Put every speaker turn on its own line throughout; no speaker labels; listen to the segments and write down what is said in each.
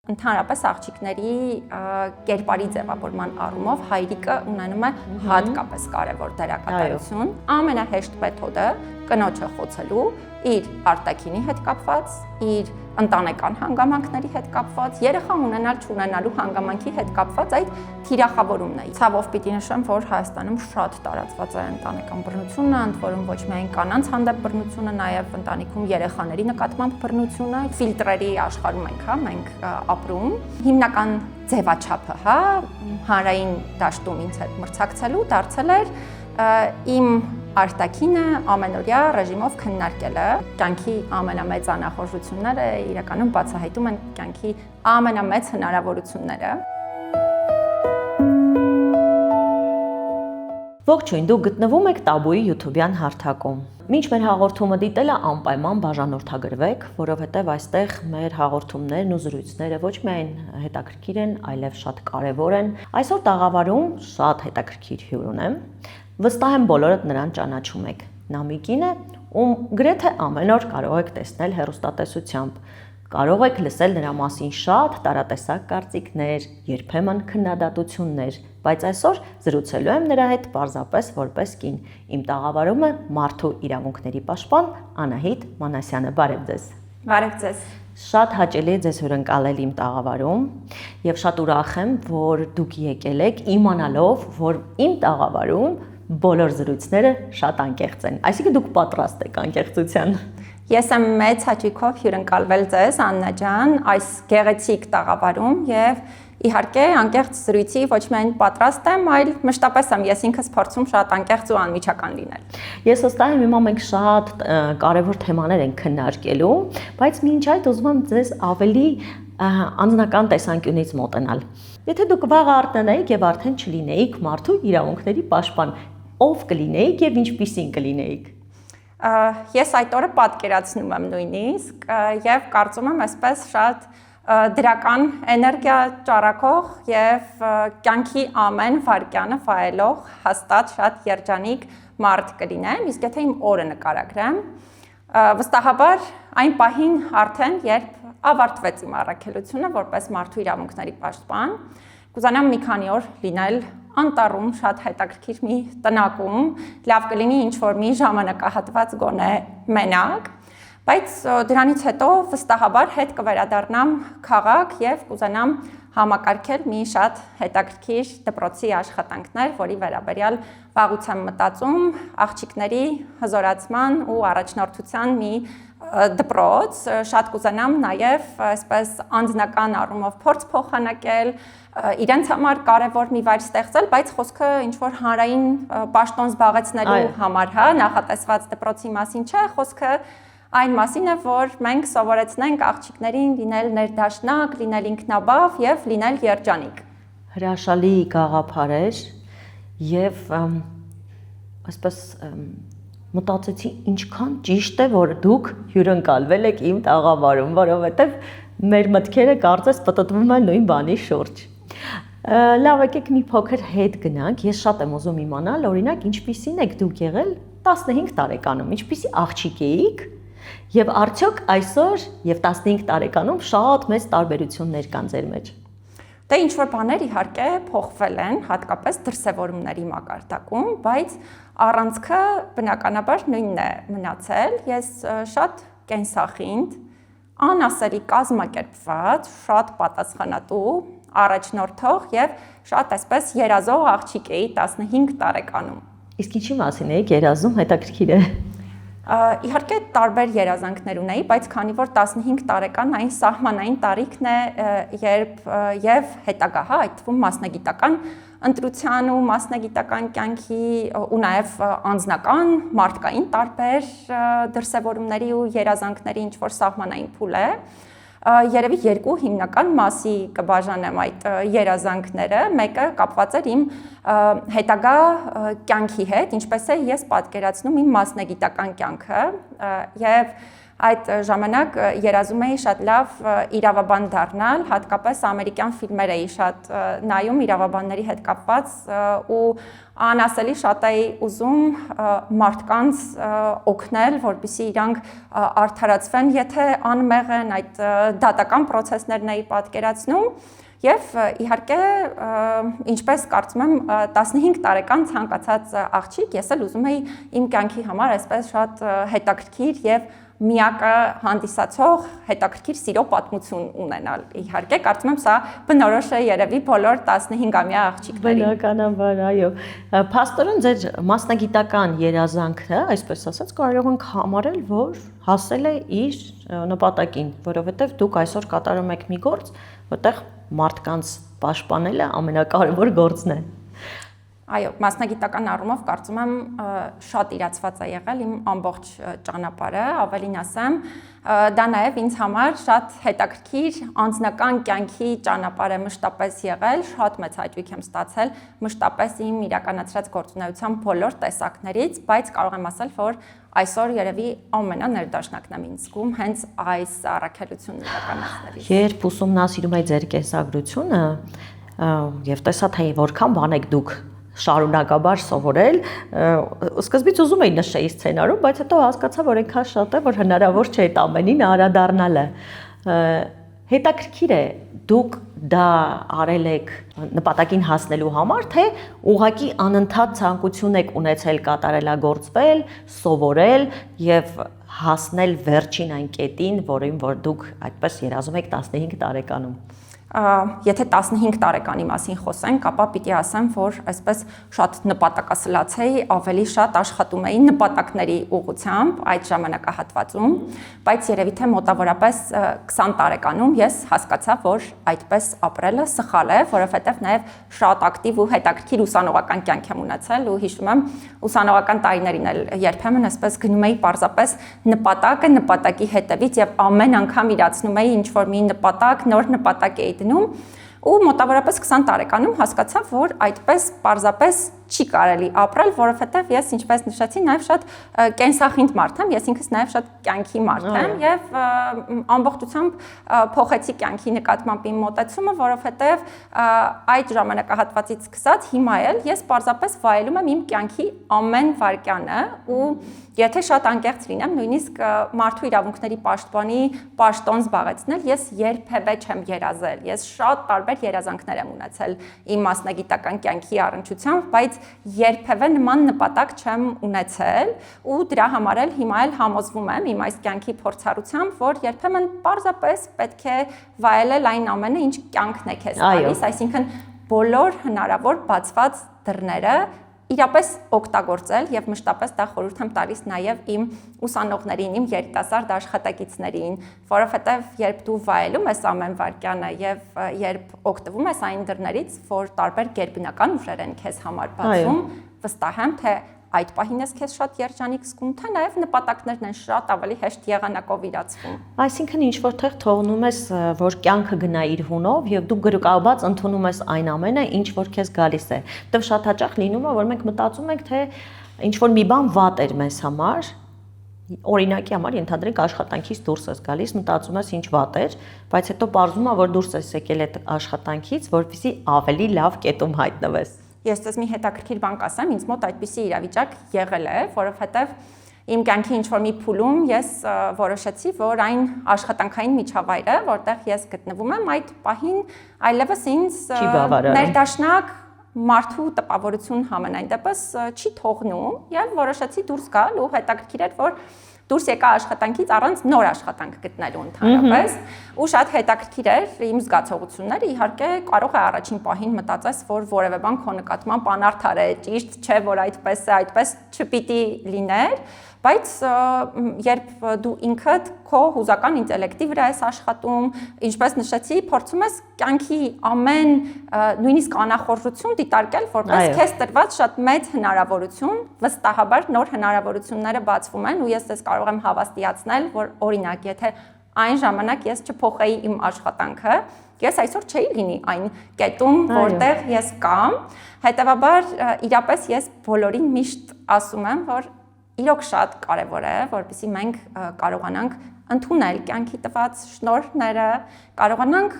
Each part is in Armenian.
Ընդհանրապես աղջիկների կերպարի ձևավորման առումով հայրիկը ունենում է հատկապես կարևոր դերակատարություն։ Ամենահեշտ մեթոդը կնոջը խոցելու իր արտաքինի հետ կապված, իր ընտանեկան հանգամանքների հետ կապված, երեխա ունենալ չունենալու հանգամանքի հետ կապված այդ թիրախավորումն է։ Ցավով պիտի նշեմ, որ Հայաստանում շատ տարածված է ընտանեկան բռնությունը, ընդ որում ոչ միայն կանանց հանդեպ բռնությունը, նաև ընտանիքում երեխաների նկատմամբ բռնությունը, ֆիլտրերի աշխարհում մենք ապրում։ Հիմնական ձևաչափը, հանրային դաշտում ինձ հետ մրցակցելու դարձել էր իմ արտաքինը ամենօրյա ռեժիմով քննարկելը, կյանքի ամենամեծ անախորժությունները իրականում բացահայտում են կյանքի ամենամեծ հնարավորությունները։
Ողջույն, դուք գտնվում եք Տաբուի YouTube-յան հարթակում։ Մինչ մեր հաղորդումը դիտելը անպայման բաժանորդագրվեք, որովհետև այստեղ մեր հաղորդումներն ու զրույցները ոչ միայն հետաքրքիր են, այլև շատ կարևոր են։ Այսօր տաղավարում շատ հետաքրքիր հյուր ունեմ։ Վստահ եմ բոլորդ նրան ճանաչում եք։ Նա մի կին է, ում գրեթե ամեն օր կարող եք տեսնել հեռուստատեսությամբ։ Կարող եք լսել նրա մասին շատ տարատեսակ կարծիքներ, երբեմն քննադատություններ, բայց այսօր զրուցելու եմ նրա հետ պարզապես որպես կին։ Իմ տաղավարումը մարդու իրավունքների պաշտպան Անահիտ Մանասյանը, բարև ձեզ։
Բարև ձեզ։
Շատ հաճելի է ձեզ հյուրընկալել իմ տաղավարում եւ շատ ուրախ եմ, որ դուք եկել եք իմանալով, որ իմ տաղավարում բոլոր զրույցները շատ անկեղծ են։ Այսինքն դուք պատրաստ եք անկեղծության։
Ես եմ մեծ հաճույքով հյուրընկալվել ձեզ, Աննա ջան, այս գեղեցիկ տաղավարում եւ իհարկե անկեղծ զրույցի ոչ միայն պատրաստ եմ, այլ մշտապես եմ ես ինքս փորձում շատ անկեղծ ու անմիջական լինել։
Ես վստահ եմ, հիմա մենք շատ կարևոր թեմաներ ենք քննարկելու, բայց մինչ այդ ուզում եմ ձեզ ավելի անձնական տեսանկյունից մոտենալ։ Եթե դուք վաղ արթնանայիք եւ արդեն չլինեիք մարդու իրավունքների պաշտպան, ով կլինեիք եւ ինչպիսին կլինեիք։
Ես այդ օրը պատկերացնում եմ նույնիսկ եւ կարծում եմ այսպես շատ դրական էներգիա ճառակող եւ կյանքի ամեն վայրկյանը վայելող հաստատ շատ երջանիկ մարդ կլինեմ, իսկ եթե իմ օրը նկարագրեմ, վստահաբար այն պահին արդեն երբ ավարտվեց իմ առաքելությունը որպես մարդու իրավունքների պաշտպան, կուզանամ մի քանի օր լինել անտառում շատ հետաքրքիր մի տնակում, լավ կլինի ինչ-որ մի ժամանակահատված գոնե մենակ, բայց դրանից հետո վստահաբար հետ կվերադառնամ քաղաք եւ կուզանամ համակարգել մի շատ հետաքրքիր դպրոցի աշխատանքներ, որի վերաբերյալ վաղուց եմ մտածում, աղջիկների հզորացման ու առաջնորդության մի դպրոց, շատ կուզանամ նաև այսպես անձնական առումով փորձ փոխանակել, իրենց համար կարևոր մի վայր ստեղծել, բայց խոսքը ինչ-որ հանրային պաշտոն զբաղեցնելու համար, նախատեսված դպրոցի մասին չէ, խոսքը այն մասին է, որ մենք սովորեցնենք աղջիկներին լինել ներդաշնակ, լինել ինքնաբավ եւ լինել երջանիկ։
Հրաշալի գաղափար էր եւ այսպես մտածեցի ինչքան ճիշտ է, որ դուք հյուրընկալվել եք իմ տաղավարում, որովհետև մեր մտքերը կարծես պտտվում են նույն բանի շուրջ։ Լավ, եկեք մի փոքր հետ գնանք, ես շատ եմ ուզում իմանալ, օրինակ, ինչպիսին եք դուք եղել 15 տարեկանում, ինչպիսի աղջիկ էիք, եւ արդյոք այսօր եւ 15 տարեկանում շատ մեծ տարբերություններ կան ձեր մեջ։
Դե ինչ-որ բաներ իհարկե փոխվել են, հատկապես դրսևորումների մակարդակում, բայց առանցքը բնականաբար նույնն է մնացել։ Ես շատ կենսախինդ, անասելի կազմակերպված, շատ պատասխանատու, առաջնորդող եւ շատ այսպես երազող աղջիկ էի 15 տարեկանում։
Իսկ ինչի մասին եք երազում, հետաքրքիր է։
Իհարկե տարբեր երազանքներ ունեի, բայց քանի որ 15 տարեկան այն սահմանային տարիքն է, երբ եւ հետագա, այդ թվում մասնագիտական ընտրության ու մասնագիտական կյանքի ու նաեւ անձնական մարդկային տարբեր դրսևորումների ու երազանքների ինչ որ սահմանային փուլ է, երևի երկու հիմնական մասի կբաժանեմ այդ երազանքները, մեկը կապված էր իմ հետագա կյանքի հետ, ինչպես է ես պատկերացնում իմ մասնագիտական կյանքը եւ այդ ժամանակ երազում էի շատ լավ իրավաբան դառնալ, հատկապես ամերիկյան ֆիլմեր էի շատ նայում իրավաբանների հետ կապված ու անասելի շատ էի ուզում մարդկանց օգնել, որպեսզի իրանք արդարացվեն, եթե անմեղ են, այդ դատական process-ներն էի պատկերացնում Եվ իհարկե, ինչպես կարծում եմ 15 տարեկան ցանկացած աղջիկ, ես էլ ուզում էի իմ կյանքի համար այսպես շատ հետաքրքիր եւ միակը հանդիսացող հետաքրքիր սիրո պատմություն ունենալ։ Իհարկե, կարծում եմ սա բնորոշ է երևի բոլոր 15-ամյա աղջիկներին։
Բնականաբար, այո։ Փաստորեն ձեր մասնագիտական երազանքը, այսպես ասած, կարող ենք համարել, որ հասել է իր նպատակին, որովհետեւ դուք այսօր կատարում եք մի գործ, որտեղ մարդկանց պաշտպանելը ամենակարևոր գործն է։
Այո, մասնագիտական առումով կարծում եմ շատ իրացված է եղել իմ ամբողջ ճանապարհը, ավելին ասեմ, դա նաև ինձ համար շատ հետաքրքիր անձնական կյանքի ճանապարհ է մշտապես եղել, շատ մեծ հաճույք եմ ստացել մշտապես իմ իրականացրած գործունեության բոլոր տեսակներից, բայց կարող եմ ասել, որ այսօր երևի ամենաներդաշնակն եմ ինձ զգում հենց այս առաքելությունն իրականացնելիս։
Երբ ուսումնասիրում եք ձեր կենսագրությունը եւ տեսա թե որքան բան եք դուք շարունակաբար սովորել, սկզբից ուզում էի նշեի սցենարում, բայց հետո հասկացա, որ այնքան շատ է, որ հնարավոր չէ այդ ամենին անդրադառնալը։ Հետաքրքիր է, դուք դա արել եք նպատակին հասնելու համար, թե ուղղակի անընդհատ ցանկություն եք ունեցել կատարելագործվել, սովորել եւ հասնել վերջին այն կետին, որին որ դուք այդպես երազում եք 15 տարեկանում։
Եթե 15 տարեկանի մասին խոսենք, ապա պիտի ասեմ, որ այսպես շատ նպատակասլաց էի, ավելի շատ աշխատում էի նպատակների ուղղությամբ այդ ժամանակահատվածում, բայց երևի թե մոտավորապես 20 տարեկանում ես հասկացա, որ այդպես ապրելը սխալ է, որովհետև նաև շատ ակտիվ ու հետաքրքիր ուսանողական կյանք եմ ունեցել ու հիշում եմ ուսանողական տարիներին էլ երբեմն այսպես գնում էի պարզապես նպատակը նպատակի հետևից եւ ամեն անգամ իրացնում էի ինչ-որ մի նպատակ, նոր նպատակ էի դնում ու մոտավորապես 20 տարեկանում հասկացա, որ այդպես պարզապես չի կարելի ապրել, որովհետև ես ինչպես նշեցի, նաև շատ կենսախինդ մարդ եմ, ես ինքս նաև շատ կյանքի մարդ եմ եւ ամբողջությամբ փոխեցի կյանքի նկատմամբ իմ մոտեցումը, որովհետև այդ ժամանակահատվածից սկսած հիմա էլ ես պարզապես վայելում եմ իմ կյանքի ամեն վայրկյանը ու եթե շատ անկեղծ լինեմ, նույնիսկ մարդու իրավունքների պաշտպանի պաշտոն զբաղեցնել, ես երբևէ չեմ երազել։ Ես շատ տարբեր երազանքներ եմ ունեցել իմ մասնագիտական կյանքի առնչությամբ, բայց երբևէ նման նպատակ չեմ ունեցել ու դրա համար էլ հիմա էլ համոզվում եմ իմ այս կյանքի փորձառությամբ, որ երբեմն պարզապես պետք է վայելել այն ամենը, ինչ կյանքն է քեզ տալիս, այսինքն բոլոր հնարավոր բացված դռները իրապես օգտագործել եւ մշտապես դա խորհուրդ եմ տալիս նաեւ իմ ուսանողներին, իմ երիտասարդ աշխատակիցներին, որովհետեւ երբ դու վայելում ես ամեն վայրկյանը եւ երբ օգտվում ես այն դռներից, որ տարբեր գերբնական ուժեր են քեզ համար բացում, վստահ եմ, թե այդ պահին ես քեզ շատ երջանիկ զգում, թե նաև նպատակներն են շատ ավելի հեշտ եղանակով իրացվում։
Այսինքն ինչ որտեղ թողնում ես, որ կյանքը գնա իր հունով եւ դու գրկաբաց ընդունում ես այն ամենը, ինչ որ քեզ գալիս է։ Դեռ շատ հաճախ լինում է, որ մենք մտածում ենք, թե ինչ որ մի բան վատ էր մեզ համար, օրինակի համար ենթադրենք աշխատանքից դուրս ես գալիս, մտածում ես ինչ վատ էր, բայց հետո պարզվում է, որ դուրս ես եկել այդ աշխատանքից, որպեսզի ավելի լավ կետում հայտնվես։
Ես դες մի հետաքրքիր բան կասեմ, ինձ մոտ այդպիսի իրավիճակ եղել է, որովհետև իմ կյանքի ինչ-որ մի փուլում ես որոշեցի, որ այն աշխատանքային միջավայրը, որտեղ ես գտնվում եմ, այդ պահին այլևս ինձ ներդաշնակ մարդու տպավորություն համենայն դեպս չի թողնում եւ որոշեցի դուրս գալ ու հետաքրքիր էր, որ դուրս եկա աշխատանքից առանց նոր աշխատանք գտնելու ընդհանրապես ու շատ հետաքրքիր էր իմ զգացողությունները իհարկե կարող է առաջին պահին մտածես որ որևէ բան քո նկատմամբ անարդար է ճիշտ չէ որ այդպես չպիտի լիներ բայց երբ դու ինքդ քո հուզական ինտելեկտի վրա ես աշխատում ինչպես նշեցի փորձում ես կյանքի ամեն նույնիսկ անախորժություն դիտարկել որպես քեզ տրված շատ մեծ հնարավորություն վստահաբար նոր հնարավորությունները բացվում են ու ես դες կարող եմ հավաստիացնել որ օրինակ եթե այն ժամանակ ես չփոխեի իմ աշխատանքը ես այսօր չէի լինի այն կետում որտեղ ես կամ հետեւաբար իրապես ես բոլորին միշտ ասում եմ որ իրոք շատ կարևոր է, որպեսզի մենք կարողանանք ընդունել կյանքի տված շնորհները, կարողանանք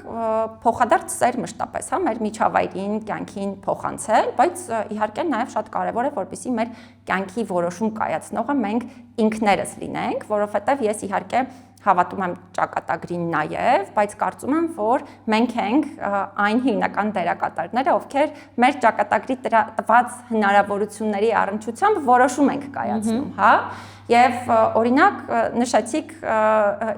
փոխադարձ սեր մշտապես, հա, մեր միջավայրին, կյանքին փոխանցել, բայց իհարկե նաև շատ կարևոր է, որպեսզի մեր կյանքի որոշում կայացնողը մենք ինքներս լինենք, որովհետև ես իհարկե հավատում եմ ճակատագրին նաև, բայց կարծում եմ, որ մենք ենք այն հիմնական դերակատարները, ովքեր մեր ճակատագրի տված հնարավորությունների առնչությամբ որոշում ենք կայացնում, հա։ Եվ օրինակ նշեցիք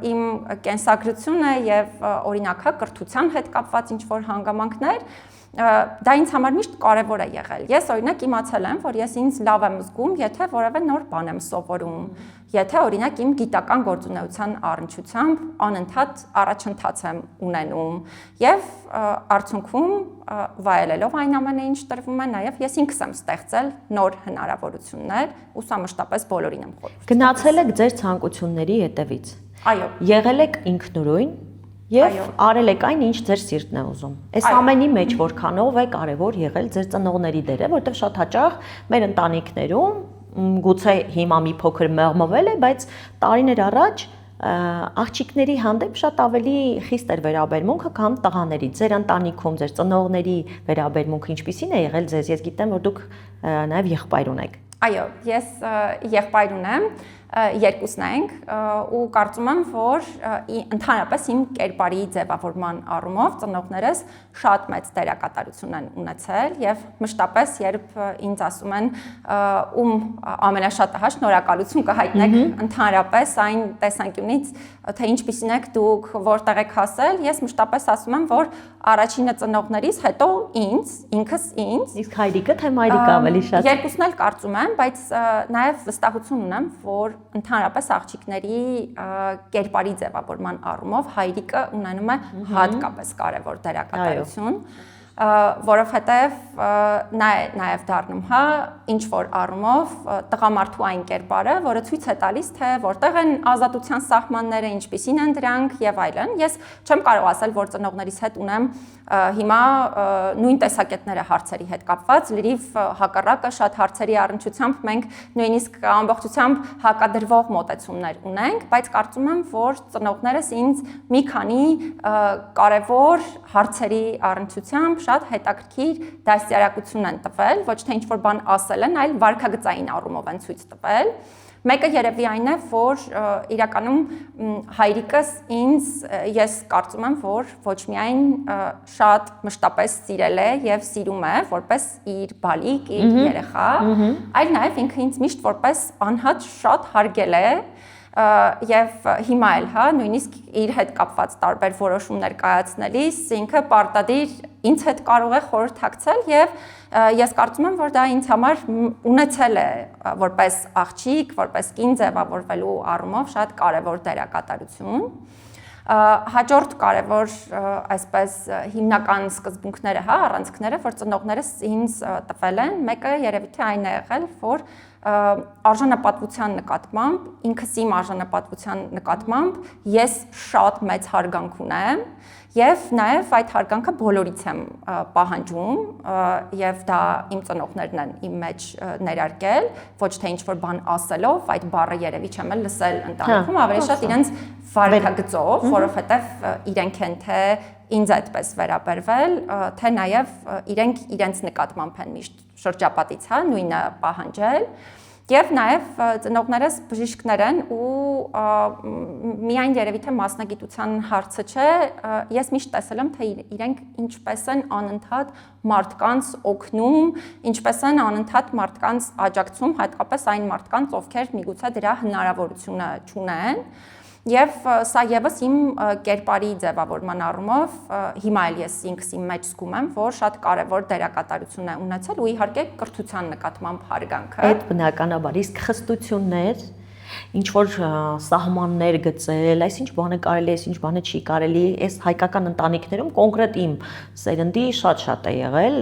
իմ կենսագրությունը եւ օրինակ հա կրթության հետ կապված ինչ-որ հանգամանքներ, դա ինձ համար միշտ կարևոր է եղել։ Ես օրինակ իմացել եմ, որ ես ինձ լավ եմ զգում, եթե որևէ նոր բան եմ սովորում, եթե օրինակ իմ գիտական գործունեության առնչությամբ անընդհատ առաջընթաց եմ ունենում եւ արդյունքում վայելելով այն ամենը, ինչ տրվում է, նաև ես ինքս եմ ստեղծել նոր հնարավորություններ, ու սա մշտապես բոլորին եմ խորհուրդ։
Գնացել եք ձեր ցանկությունների հետևից։
Այո։
Եղել եք ինքնուրույն եւ արել եք այն, ինչ ձեր սիրտն է ուզում։ Այս ամենի մեջ որքանով է կարեւոր եղել ձեր ծնողների դերը, որտեղ շատ հաճախ մեր ընտանիքներում գուցե հիմա մի փոքր մեղմվել է, բայց տարիներ առաջ աղջիկների հանդեպ շատ ավելի խիստ էր վերաբերմունքը, քան տղաների։ Ձեր ընտանիքում ձեր ծնողների վերաբերմունքը ինչպիսին է եղել ձեզ։ Ես գիտեմ, որ դուք նաև եղբայր ունեք։
Այո, ես եղբայր ունեմ, երկուսն ենք ու կարծում եմ, որ ընդհանրապես իմ կերպարի ձևավորման առումով ծնողներս շատ մեծ դերակատարություն են ունեցել եւ մշտապես երբ ինձ ասում են ում ամենաշատը հա շնորհակալություն կհայտնեք ընդհանրապես այն տեսանկյունից թե ինչպիսին եք դուք, որտեղ եք հասել, ես մշտապես ասում եմ, որ առաջինը ծնողներիս, հետո ինքս ինձ։
Իսկ հայրիկը թե մայրիկը ավելի շատ։
Երկուսն էլ կարծում եմ, բայց նաև վստահություն ունեմ, որ ընդհանրապես աղջիկների կերպարի ձևավորման առումով հայրիկը ունենում է հատկապես կարևոր դերակատարություն, որովհետև նա է նաև դառնում, հա, ինչ որ առումով տղամարդու այն կերպարը, որը ցույց է տալիս, թե որտեղ են ազատության սահմանները, ինչպիսին են դրանք եւ այլն։ Ես չեմ կարող ասել, որ ծնողներիս հետ ունեմ հիմա նույն տեսակետները հարցերի հետ կապված, լրիվ հակառակը շատ հարցերի առնչությամբ մենք նույնիսկ ամբողջությամբ հակադրվող մոտեցումներ ունենք, բայց կարծում եմ, որ ծնողներս ինձ մի քանի կարևոր հարցերի առնչությամբ շատ հետաքրքիր դաստիարակություն են տվել, ոչ թե ինչ-որ բան ասել են, այլ վարքագծային առումով են ցույց տվել։ Մեկը երևի այն է, որ իրականում հայրիկս ինձ ես կարծում եմ, որ ոչ միայն շատ մշտապես սիրել է եւ սիրում է որպես իր բալիկ, իր երեխա, այլ նաեւ ինքը ինձ միշտ որպես անհատ շատ հարգել է եւ հիմա էլ հա նույնիսկ իր հետ կապված տարբեր որոշումներ կայացնելիս ինքը պարտադիր ինձ հետ կարող է խորհրդակցել եւ ես կարծում եմ, որ դա ինձ համար ունեցել է որպես աղջիկ, որպես կին ձևավորվելու առումով շատ կարևոր դերակատարություն։ Հաջորդ կարևոր այսպես հիմնական սկզբունքները, հա, առանցքները, որ ծնողներս ինձ տվել են, մեկը երևի թե այն է եղել, որ արժանապատվության նկատմամբ, ինքս իմ արժանապատվության նկատմամբ ես շատ մեծ հարգանք ունեմ եւ նաեւ այդ հարգանքը բոլորից եմ պահանջում եւ դա իմ ծնողներն են իմ մեջ ներարկել, ոչ թե ինչ-որ բան ասելով, այդ բառը երևի չեմ էլ լսել ընտանիքում, ավելի շատ իրենց վարքագծով, որովհետեւ իրենք են թե ինձ այդպես վերաբերվել, թե նաեւ իրենք իրենց նկատմամբ են միշտ շրջապատից, հա, նույնը պահանջել։ Եվ նաև ծնողներս բժիշկներ են ու միայն երևի թե մասնագիտության հարցը չէ, ես միշտ տեսել եմ, թե իրենք ինչպես են անընդհատ մարդկանց օգնում, ինչպես են անընդհատ մարդկանց աջակցում, հատկապես այն մարդկանց, ովքեր միգուցե դրա հնարավորությունը չունեն։ Եվ սա եւս իմ կերպարի ձևավորման առումով հիմա էլ ես ինքս իմ մեջ զգում եմ, որ շատ կարևոր դերակատարություն է ունեցել ու իհարկե կրթության նկատմամբ հարգանքը։
Այդ բնականաբար, իսկ խստություններ, ինչ որ սահմաններ գծել, այսինչ բանը կարելի է, այսինչ բանը չի կարելի, այս հայկական ընտանիքներում կոնկրետ իմ սերնդի շատ է եղել,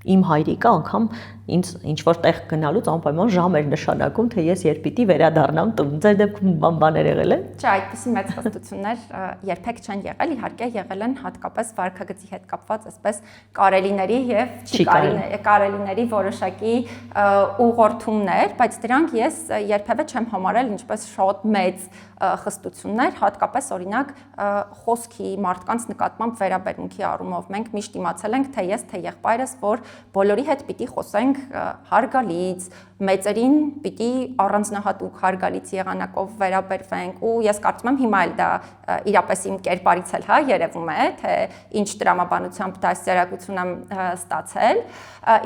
իմ հայրիկը անգամ ինձ ինչ որ տեղ գնալուց անպայման ժամ էր նշանակում, թե ես երբ պիտի վերադառնամ տուն։ Ձեր դեպքում բաներ եղել են։
Չէ, այդպիսի մեծ խստություններ երբեք չեն եղել, իհարկե եղել են հատկապես վարքագծի հետ կապված այսպես կարելիների եւ չի կարելիների որոշակի ուղղորդումներ, բայց դրանք ես երբևէ չեմ համարել ինչպես շատ մեծ խստություններ, հատկապես օրինակ խոսքի մարդկանց նկատմամբ վերաբերմունքի առումով մենք միշտ իմացել ենք թե ես թե եղբայրս, որ բոլորի հետ պիտի խոսենք հարգալից, մեծերին պիտի առանձնահատուկ հարգալից եղանակով վերաբերվենք ու ես կարծում եմ հիմա էլ դա իրապես իմ կերպարից էլ հա երևում է թե ինչ տրամաբանությամբ դաստիարակություն եմ ստացել,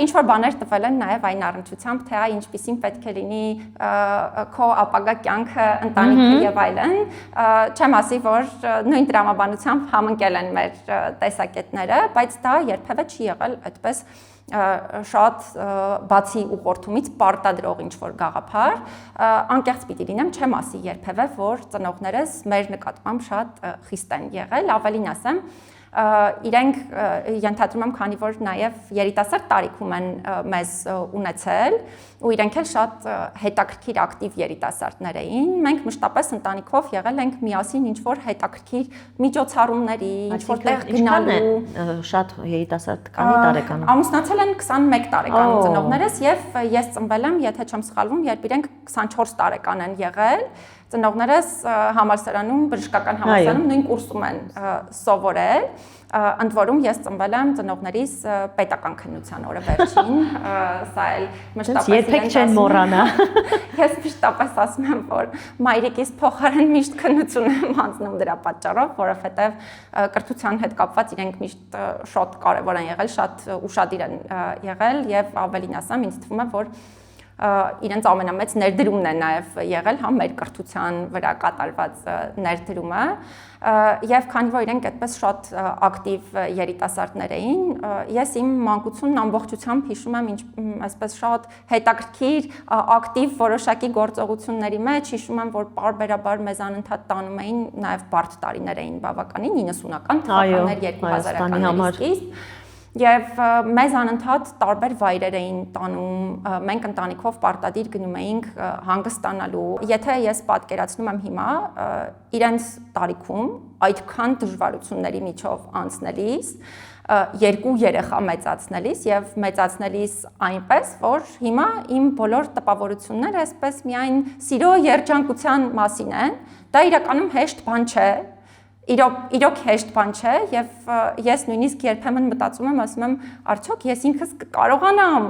ինչ որ բաներ տվել են նաև այն առնչությամբ թե ինչպիսին պետք է լինի քո ապագա կյանքը, ընտանիքը եւ այլն, չեմ ասի, որ նույն տրամաբանությամբ համընկել են մեր տեսակետները, բայց դա երբևէ չի եղել այդպես շատ բացի ուղղորդումից պարտադրող ինչ-որ գաղափար, անկեղծ պիտի լինեմ, չեմ ասի երբևէ, որ ծնողներս մեր նկատմամբ շատ խիստ են եղել, ավելին ասեմ, իրենք ենթադրում եմ, քանի որ նաև երիտասարդ տարիքում են մեզ ունեցել ու իրենք էլ շատ հետաքրքիր ակտիվ երիտասարդներ էին, մենք մշտապես ընտանիքով եղել ենք միասին ինչ-որ հետաքրքիր միջոցառումների, ինչ-որ տեղ գնալու,
շատ երիտասարդ քանի տարեկան։
Ամուսնացել են 21 տարեկան ծնողներս եւ ես ծնվել եմ, եթե չեմ սխալվում, երբ իրենք 24 տարեկան են եղել, ծնողներս համալսարանում, բժշկական համալսարանում նույն կուրսում են սովորել, ընդ որում ես ծնվել եմ ծնողներիս պետական քննության օրը վերջին, սա էլ մշտապես
երբեք չեն մոռանա։
Ես մշտապես ասում եմ, որ մայրիկիս փոխարեն միշտ քննություն եմ անցնում դրա պատճառով, որովհետև կրթության հետ կապված իրենք միշտ շատ կարևոր են եղել, շատ ուշադիր են եղել եւ ավելին ասեմ, ինձ թվում է, որ իրենց ամենամեծ ներդրումն է նաև եղել հա մեր կրթության վրա կատարված ներդրումը եւ քանի որ իրենք այդպես շատ ակտիվ երիտասարդներ էին, ես իմ մանկությունն ամբողջությամբ հիշում եմ այսպես շատ հետաքրքիր ակտիվ որոշակի գործողությունների մեջ, հիշում եմ, որ պարբերաբար մեզ անընդհատ տանում էին նաև բարդ տարիներ էին բավականին 90-ական թվականներ 2000-ականների սկիզբ Եվ մեզ անընդհատ տարբեր վայրեր էին տանում, մենք ընտանիքով պարտադիր գնում էինք հանգստանալու։ Եթե ես պատկերացնում եմ հիմա, իրենց տարիքում այդքան դժվարությունների միջով անցնելիս, երկու երեխա մեծացնելիս եւ մեծացնելիս այնպես, որ հիմա իմ բոլոր տպավորությունները այսպես միայն սիրո երջանկության մասին են, դա իրականում հեշտ բան չէ։ Իրոք հեշտ բան չէ եւ ես նույնիսկ երբեմն մտածում եմ, ասում եմ, արդյոք ես ինքս կարողանամ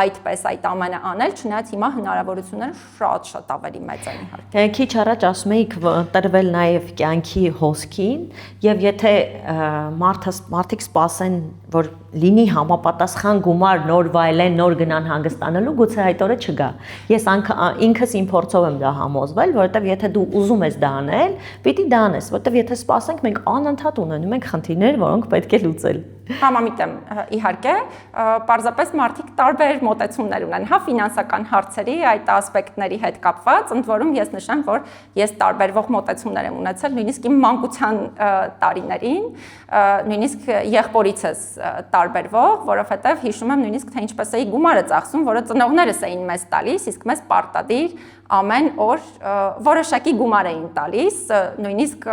այդպես այդ ամենը անել, չնայած հիմա հնարավորությունները շատ ավելի մեծ են իհարկե։
Քիչ առաջ ասում էիք տրվել նաեւ կյանքի հոսքին եւ եթե մարդիկ սպասեն, որ լինի համապատասխան գումար նոր վայելեն, նոր գնան հանգստանալու, գուցե այդ օրը չգա։ Ես ինքս իմ փորձով եմ դա համոզվել, որովհետեւ եթե դու ուզում ես դա անել, պիտի դա անես, որովհետեւ եթե սպասենք, մենք անընդհատ ունենում ենք խնդիրներ, որոնք պետք է լուծել։
Համամիտ եմ, իհարկե, պարզապես մարդիկ տարբեր մոտեցումներ ունեն, հա ֆինանսական հարցերի այդ ասպեկտների հետ կապված, ընդ որում ես նշեմ, որ ես տարբերվող մոտեցումներ եմ ունեցել, նույնիսկ իմ մանկության տարիներին, նույնիսկ եղբորիցս տարբերվող, որովհետև հիշում եմ նույնիսկ թե ինչպես էի գումարը ծախսում, որը ծնողներս էին մեզ տալիս, իսկ մեզ պարտադիր ամեն օր որոշակի գումար էին տալիս, նույնիսկ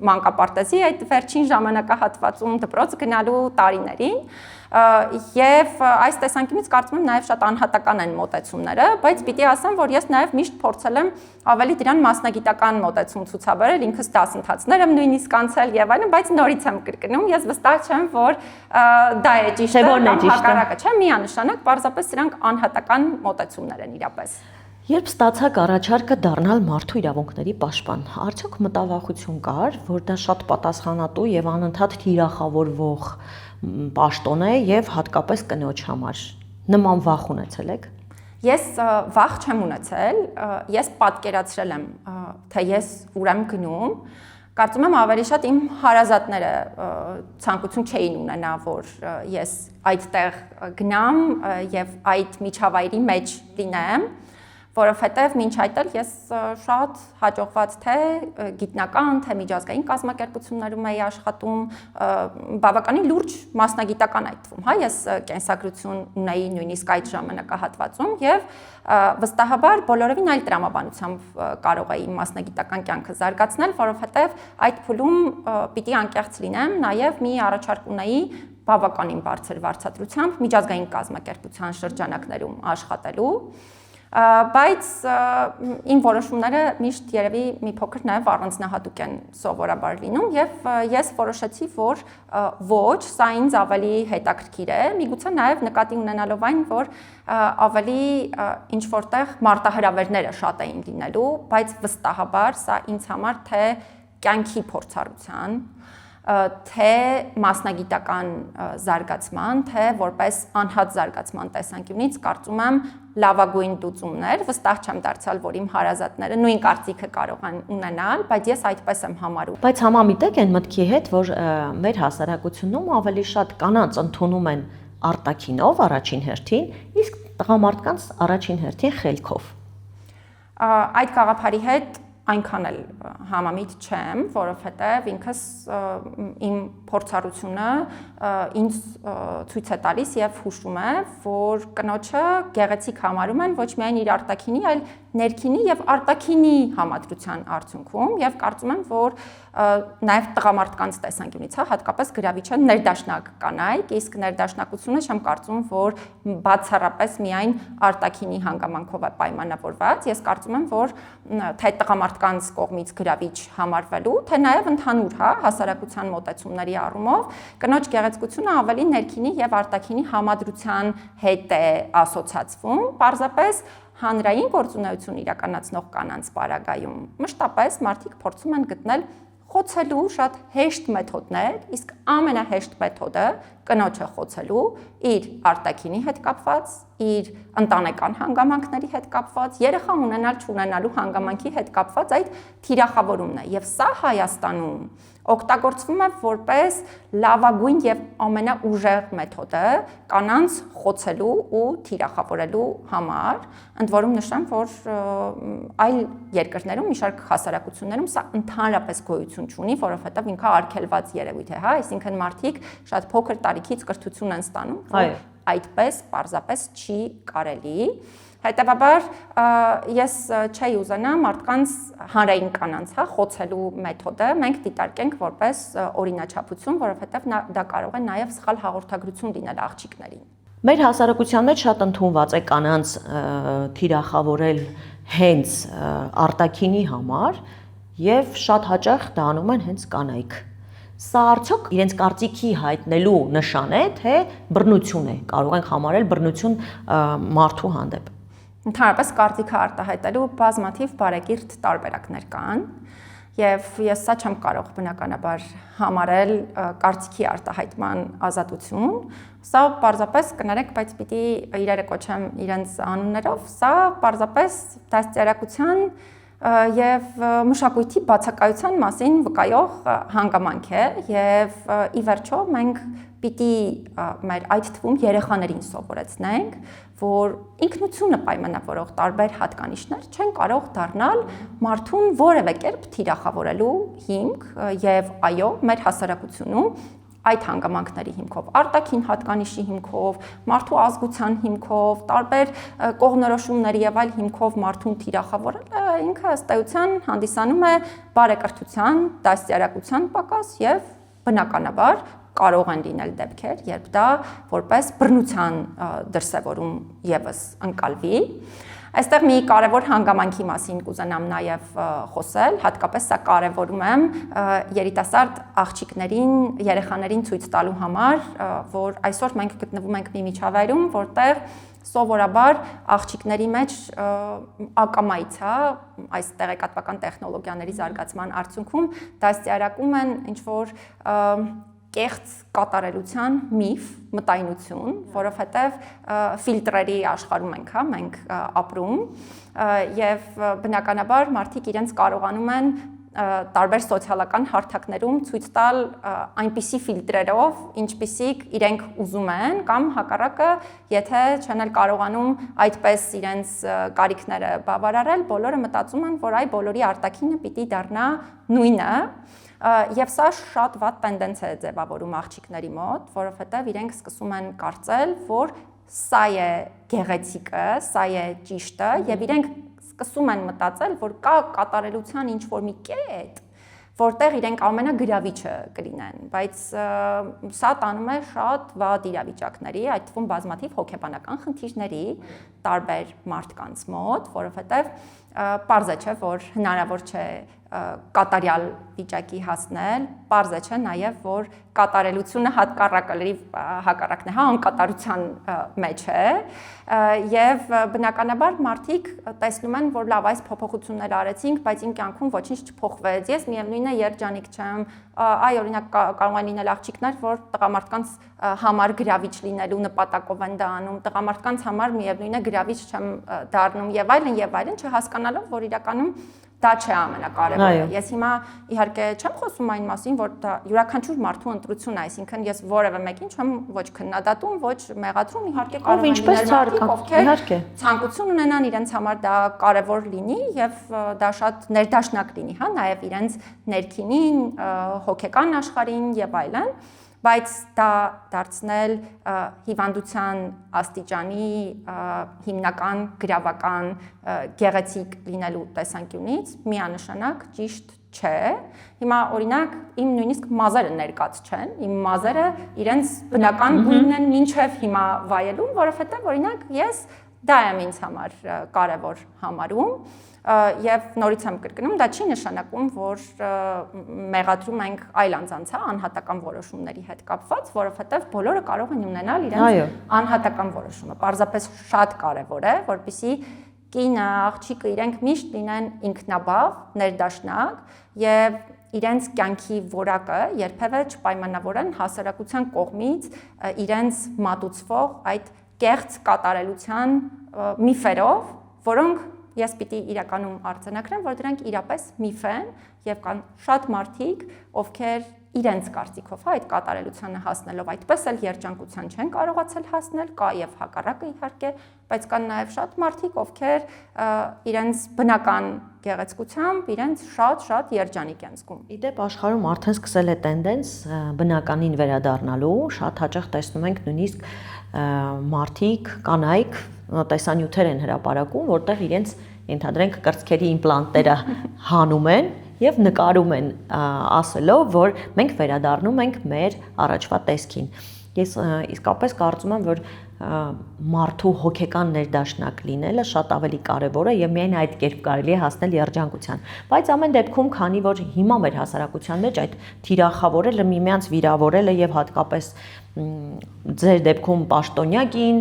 մանկապարտեզի այդ վերջին ժամանակահատվածում դպրոց գնալու տարիներին եւ այս տեսանկյունից կարծում եմ նաեւ շատ անհատական են մոտեցումները, բայց պիտի ասեմ, որ ես նաեւ միշտ փորձել եմ ավելի դրան մասնագիտական մոտեցում ցուցաբերել, ինքս դասընթացներ եմ նույնիսկ անցել եւ այլն, բայց նորից եմ կրկնում, ես վստահ չեմ, որ դա է ճիշտը, կամ հակառակը չէ, միանշանակ, պարզապես սրանք անհատական մոտեցումներ են իրապես։
Երբ ստացաք առաջարկը դառնալ մարդու իրավունքների պաշտպան, արդյոք մտավախություն կար, որ դա շատ պատասխանատու եւ անընդհատ թիրախավորվող պաշտոն է եւ հատկապես կնոջ համար։ Նման վախ ունեցել եք։
Ես վախ չեմ ունեցել, ես պատկերացրել եմ, թե ես ուր եմ գնում։ Կարծում եմ ավելի շատ իմ հարազատները ցանկություն չէին ունենա, որ ես այդտեղ գնամ եւ այդ միջավայրի մեջ լինեմ, որովհետև մինչ այդ էլ ես շատ հաջողված թե գիտնական, թե միջազգային կազմակերպություններում էի աշխատում, բավականին լուրջ մասնագիտական այդ թվում, հա, ես կենսագրություն ունեի նույնիսկ այդ ժամանակահատվածում եւ վստահաբար բոլորովին այլ տրամաբանությամբ կարող էի մասնագիտական կյանքը զարգացնել, որովհետև այդ փուլում պիտի անկեղծ լինեմ, նաեւ մի առաջարկ ունեի բավականին բարձր վարձատրությամբ միջազգային կազմակերպության շրջանակներում աշխատելու, բայց իմ որոշումները միշտ երևի մի փոքր նաև առանձնահատուկ են սովորաբար լինում եւ ես որոշեցի, որ ոչ, սա ինձ ավելի հետաքրքիր է, միգուցե նաև նկատի ունենալով այն, որ ավելի ինչ որտեղ մարտահրավերները շատ էին լինելու, բայց վստահաբար սա ինձ համար թե կյանքի փորձառության թե մասնագիտական զարգացման, թե որպես անհատ զարգացման տեսանկյունից կարծում եմ լավագույն լուծումներ, վստահ չեմ դարձյալ, որ իմ հարազատները նույն կարծիքը կարող են ունենալ, բայց ես այդպես եմ համարում։
Բայց համամիտեք են մտքի հետ, որ մեր հասարակությունում ավելի շատ կանանց ընդունում են արտաքինով առաջին հերթին, իսկ տղամարդկանց առաջին հերթին խելքով։
Այդ գաղափարի հետ այնքան էլ համամիտ չեմ, որովհետև ինքս իմ փորձառությունը ինձ ցույց է տալիս եւ հուշում է, որ կնոջը գեղեցիկ համարում են ոչ միայն իր արտաքինի, այլ ներքինի եւ արտաքինի համադրության արդյունքում եւ կարծում եմ, որ նաեւ տղամարդկանց տեսանկյունից, հա, հատկապես գրավիչ են ներդաշնակ կանայք, իսկ ներդաշնակությունը չեմ կարծում, որ բացառապես միայն արտաքինի հանգամանքով է պայմանավորված, ես կարծում եմ, որ թե տղամարդկանց կողմից գրավիչ համարվելու, թե նաեւ ընդհանուր, հա, հասարակության մոտեցումների առումով կնոջ գեղեցկությունը ավելի ներքինի եւ արտաքինի համադրության հետ է ասոցացվում, պարզապես հանրային գործունեություն իրականացնող կանանց պարագայում մշտապես մարդիկ փորձում են գտնել խոցելու շատ հեշտ մեթոդներ, իսկ ամենահեշտ մեթոդը կնոջը խոցելու իր արտաքինի հետ կապված, իր ընտանեկան հանգամանքների հետ կապված, երեխա ունենալ չունենալու հանգամանքի հետ կապված այդ թիրախավորումն է, եւ սա Հայաստանում օգտագործվում է որպես լավագույն եւ ամենաուժեղ մեթոդը կանանց խոցելու ու թիրախավորելու համար, ընդ որում նշեմ, որ այլ երկրներում մի շարք հասարակություններում սա ընդհանրապես գոյություն չունի, որովհետեւ ինքը արգելված երևույթ է, հա, այսինքն մարդիկ շատ փոքր տարիքից կրթություն են ստանում, որ այդպես պարզապես չի կարելի։ Հետևաբար ես չէի ուզենա մարդկանց հանրային կանանց, հա, խոցելու մեթոդը մենք դիտարկենք որպես օրինաչափություն, որովհետև դա կարող է նաև սխալ հաղորդագրություն լինել աղջիկներին։
Մեր հասարակության մեջ շատ ընդունված է կանանց թիրախավորել հենց արտաքինի համար եւ շատ հաճախ դա անում են հենց կանայք։ Սա արդյոք իրենց կարծիքի հայտնելու նշան է, թե բռնություն է, կարող ենք համարել բռնություն մարդու հանդեպ։
Ընդհանրապես կարծիքը արտահայտելու բազմաթիվ բարեկիրթ տարբերակներ կան եւ ես սա չեմ կարող բնականաբար համարել կարծիքի արտահայտման ազատություն, սա պարզապես կներեք, բայց պիտի իրերը կոչեմ իրենց անուններով, սա պարզապես դաստիարակության եւ մշակույթի բացակայության մասին վկայող հանգամանք է եւ ի վերջո մենք պիտի մեր այդ թվում երեխաներին սովորեցնենք, որ ինքնությունը պայմանավորող տարբեր հատկանիշներ չեն կարող դառնալ մարդուն որևէ կերպ թիրախավորելու հիմք եւ այո, մեր հասարակությունում այդ հանգամանքների հիմքով, արտաքին հատկանիշի հիմքով, մարդու ազգության հիմքով, տարբեր կողմնորոշումների եւ այլ հիմքով մարդուն թիրախավորելը ինքը ըստ էության հանդիսանում է բարեկրթության, դաստիարակության պակաս եւ բնականաբար կարող են լինել դեպքեր, երբ դա որպես բռնության դրսևորում եւս ընկալվի։ Այստեղ մի կարևոր հանգամանքի մասին կուզենամ նաև խոսել, հատկապես սա կարևորում եմ երիտասարդ աղջիկներին, երեխաներին ցույց տալու համար, որ այսօր մենք գտնվում ենք մի միջավայրում, որտեղ սովորաբար աղջիկների մեջ ակամայից, հա, այս տեղեկատվական տեխնոլոգիաների զարգացման արդյունքում դաստիարակում են ինչ-որ կեղծ կատարելության միֆ, մտայնություն, որովհետև ֆիլտրերի աշխարհում ենք, հա, մենք ապրում եւ բնականաբար մարդիկ իրենց կարողանում են տարբեր սոցիալական հարթակներում ցույց տալ այնպիսի ֆիլտրերով, ինչպիսիք իրենք ուզում են, կամ հակառակը, եթե չեն էլ կարողանում այդպես իրենց կարիքները բավարարել, բոլորը մտածում են, որ այ բոլորի արտաքինը պիտի դառնա նույնը, եւ սա շատ վատ տենդենս է ձևավորում աղջիկների մոտ, որովհետեւ իրենք սկսում են կարծել, որ սա է գեղեցիկը, սա է ճիշտը, եւ իրենք սկսում են մտածել, որ կա կատարելության ինչ-որ մի կետ, որտեղ իրենք ամենագրավիչը կլինեն, բայց սա տանում է շատ վատ իրավիճակների, այդ թվում բազմաթիվ հոգեբանական խնդիրների տարբեր մարդկանց մոտ, որովհետև պարզ է, չէ, որ հնարավոր չէ կատարյալ վիճակի հասնել, պարզ է, չէ, նաև որ կատարելությունը հակառակն է, հա, անկատարության մեջ է, եւ բնականաբար մարդիկ տեսնում են, որ լավ, այս փոփոխություններ արեցինք, բայց իմ կյանքում ոչինչ չփոխվեց, ես միևնույն է երջանիկ չեմ, այ օրինակ կարող են լինել աղջիկներ, որ տղամարդկանց համար գրավիչ լինելու նպատակով են դա անում, տղամարդկանց համար միևնույն է գրավիչ չեմ դառնում եւ այլն, չհասկանալով, որ իրականում դա չէ ամենակարևորը։ Ես հիմա իհարկե չեմ խոսում այն մասին, որ դա յուրաքանչյուր մարդու ընտրությունն է, այսինքն ես որևէ մեկին չեմ ոչ քննադատում, ոչ մեղադրում, իհարկե կարող են լինել մարդիկ, ովքեր ցանկություն ունենան իրենց համար դա կարևոր լինի եւ դա շատ ներդաշնակ լինի, հա, նաեւ իրենց ներքինին, հոգեկան աշխարհին եւ այլն, բայց դա դարձնել հիվանդության աստիճանի հիմնական գրավական գեղեցիկ լինելու տեսանկյունից միանշանակ ճիշտ չէ։ Հիմա օրինակ իմ նույնիսկ մազերը ներկած չեն, իմ մազերը իրենց բնական գույնն են մինչև հիմա վայելում, որովհետև օրինակ ես դա եմ ինձ համար կարևոր համարում եւ նորից եմ կրկնում, դա չի նշանակում, որ մեղադրում ենք այլ անձանց, հա, անհատական որոշումների հետ կապված, որովհետեւ բոլորը կարող են ունենալ իրենց անհատական որոշումը։ Պարզապես շատ կարեւոր է, որպեսզի կինը, աղջիկը իրենք միշտ լինեն ինքնաբավ, ներդաշնակ եւ իրենց կյանքի որակը երբևէ չպայմանավորեն հասարակության կողմից իրենց մատուցվող այդ կեղծ կատարելության միֆերով, որոնք ես պիտի իրականում արձանագրեմ, որ դրանք իրապես միֆ են եւ կան շատ մարդիկ, ովքեր իրենց կարծիքով այդ կատարելությանը հասնելով այդպես էլ երջանկության չեն կարողացել հասնել, կա եւ հակառակը իհարկե, բայց կան նաեւ շատ մարդիկ, ովքեր իրենց բնական գեղեցկությամբ իրենց շատ երջանիկ են զգում։
Իդեպ աշխարհում արդեն սկսել է տենդենս բնականին վերադառնալու, շատ հաճախ տեսնում ենք նույնիսկ մարդիկ, կանայք տեսանյութեր են հրապարակում, որտեղ իրենց ենթադրենք կրծքերի իմպլանտները հանում են եւ նկարում են ասելով, որ մենք վերադառնում ենք մեր առաջվա տեսքին։ Ես իսկապես կարծում եմ, որ մարդու հոգեկան ներդաշնակ լինելը շատ ավելի կարևոր է եւ միայն այդ կերպ կարելի է հասնել երջանկության։ Բայց ամեն դեպքում, քանի որ հիմա մեր հասարակության մեջ այդ թիրախավորելը, միմյանց վիրավորելը եւ հատկապես ձեր դեպքում պաշտոնյակին,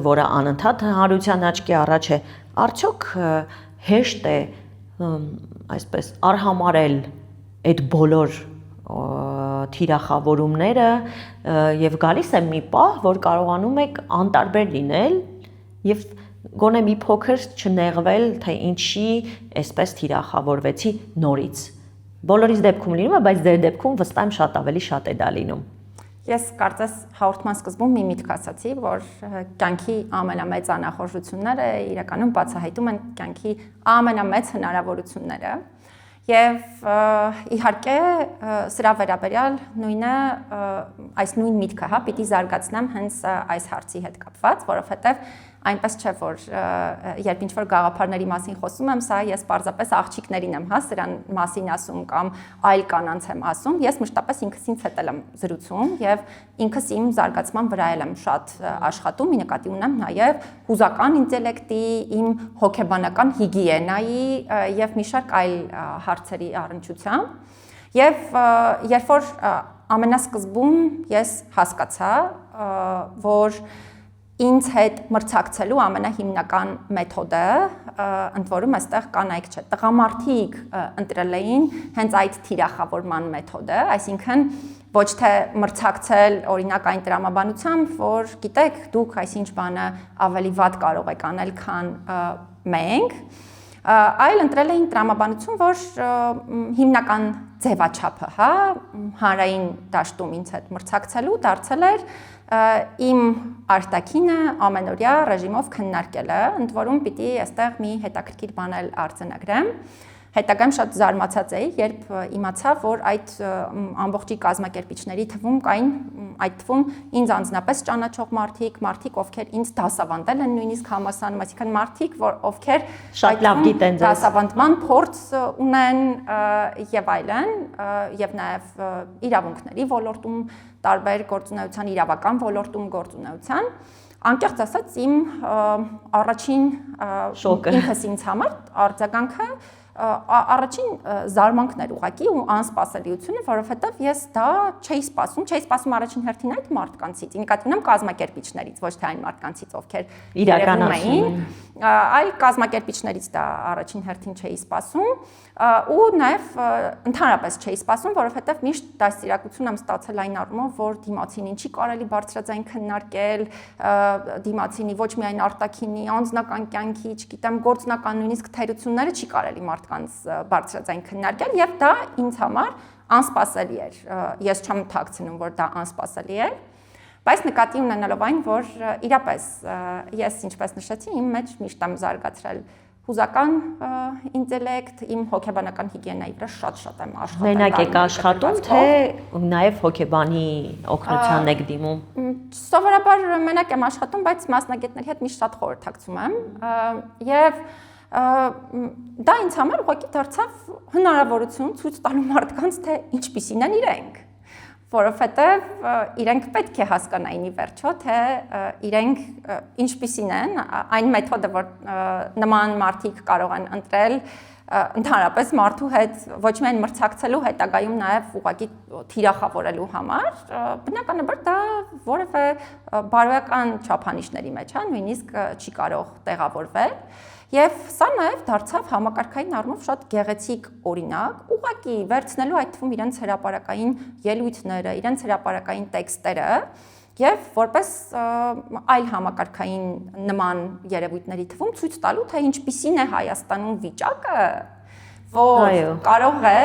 որը անընդհատ հարության աչքի առաջ է, արդյոք հեշտ է այսպես արհամարել այդ բոլոր թիրախավորումները եւ գալիս է մի պահ, որ կարողանում եք անտարբեր լինել եւ գոնե մի փոքր չնեղվել, թե ինչի այսպես թիրախավորվեցի նորից։ Բոլորիս դեպքում լինում է, բայց ձեր դեպքում վստահ եմ շատ ավելի շատ է դա լինում։
Ես կարծես հաղորդման սկզբում մի միտք ասացի, որ կյանքի ամենամեծ անախորժությունները իրականում բացահայտում են կյանքի ամենամեծ հնարավորությունները։ Եվ իհարկե սրա վերաբերյալ նույնը այս նույն միտքը, հա, պիտի զարգացնեմ հենց այս հարցի հետ կապված, որովհետև այնպես չէ, որ երբ ինչ-որ գաղափարների մասին խոսում եմ, սա ես պարզապես աղջիկներին եմ, հա, սրան մասին ասում կամ այլ կանանց եմ ասում, ես մշտապես ինքս ինձ հետ եմ զրուցում եւ ինքս իմ զարգացման վրա եմ շատ աշխատում, ի նկատի ունեմ նաեւ հուզական ինտելեկտի, իմ հոգեբանական հիգիենայի եւ մի շարք այլ հարցերի առնչությամբ։ Եվ երբ որ ամենասկզբում ես հասկացա, որ ինձ հետ մրցակցելու ամենահիմնական մեթոդը, ընդ որում այստեղ կանայք չէ, տղամարդիկ ընտրել էին հենց այդ թիրախավորման մեթոդը, այսինքն ոչ թե մրցակցել օրինակ այն տրամաբանությամբ, որ գիտեք, դուք այսինչ բանը ավելի վատ կարող եք անել, քան մենք, այլ ընտրել էին տրամաբանություն, որ հիմնական ձևաչափը, հա, հանրային դաշտում ինձ հետ մրցակցելու դարձել էր իմ արտաքինը ամենօրյա ռեժիմով քննարկելը, ընդ որում պիտի այստեղ մի հետաքրքիր բան էլ արձանագրեմ։ Հետագայում շատ զարմացած էի, երբ իմացա, որ այդ ամբողջի կազմակերպիչների թվում կային, այդ թվում ինձ անձնապես ճանաչող մարդիկ, ովքեր ինձ դասավանդել են նույնիսկ համալսարանում, այսինքն մարդիկ, ովքեր
շատ լավ գիտեն ձեզ,
դասավանդման փորձ ունեն եւ այլն, եւ նաեւ իրավունքների ոլորտում, տարբեր գործունեության, իրավական ոլորտում գործունեության, անկեղծ ասած իմ առաջին ինքս ինձ համար արձագանքը առաջին զարմանքն էր ուղղակի ու անսպասելիությունը, որովհետև ես դա չէի սպասում առաջին հերթին այդ մարդկանցից, նկատի ունեմ կազմակերպիչներից, ոչ թե այն մարդկանցից, ովքեր իրականացնում էին, այլ կազմակերպիչներից դա առաջին հերթին չէի սպասում ու նաև ընդհանրապես չէի սպասում, որովհետև միշտ դաստիարակություն եմ ստացել այն առումով, որ դիմացինին չի կարելի բարձրաձայն քննարկել, դիմացինի ոչ միայն արտաքինի, անձնական կյանքի, չգիտեմ, գործնական նույնիսկ թերությունները չի կարելի մարդկանց բարձրաձայն քննարկել եւ դա ինձ համար անսպասելի էր։ Ես չեմ թաքցնում, որ դա անսպասելի էր, բայց նկատի ունենալով այն, որ իրապես ես ինչպես նշեցի, իմ մեջ միշտ եմ զարգացրել հուզական ինտելեկտ, իմ հոգեբանական հիգիենայի վրա շատ եմ աշխատել։
Մենակ եք աշխատում, թե նաև հոգեբանի օգնության եք դիմում։
Սովորաբար մենակ եմ աշխատում, բայց մասնագետների հետ միշտ շատ խորհրդակցում եմ եւ դա ինձ համար ուղղակի դարձավ հնարավորություն ցույց տալու մարդկանց, թե ինչպիսին են իրենք, որովհետև իրենք պետք է հասկանային ի վերջո, թե իրենք ինչպիսին են, այն մեթոդը, որ նման մարդիկ կարող են ընտրել ընդհանրապես մարդու հետ ոչ միայն մրցակցելու, հետագայում նաև ուղղակի թիրախավորելու համար, բնականաբար դա որևէ բարոյական չափանիշների մեջ է, նույնիսկ չի կարող տեղավորվել։ Եվ սա նաև դարձավ համակարգային առումով շատ գեղեցիկ օրինակ, ուղղակի վերցնելու այդ թվում իրենց հրապարակային ելույթները, իրենց հրապարակային տեքստերը եւ որպես այլ համակարգային նման երևույթների թվում ցույց տալու, թե ինչպիսին է Հայաստանում վիճակը, որ կարող է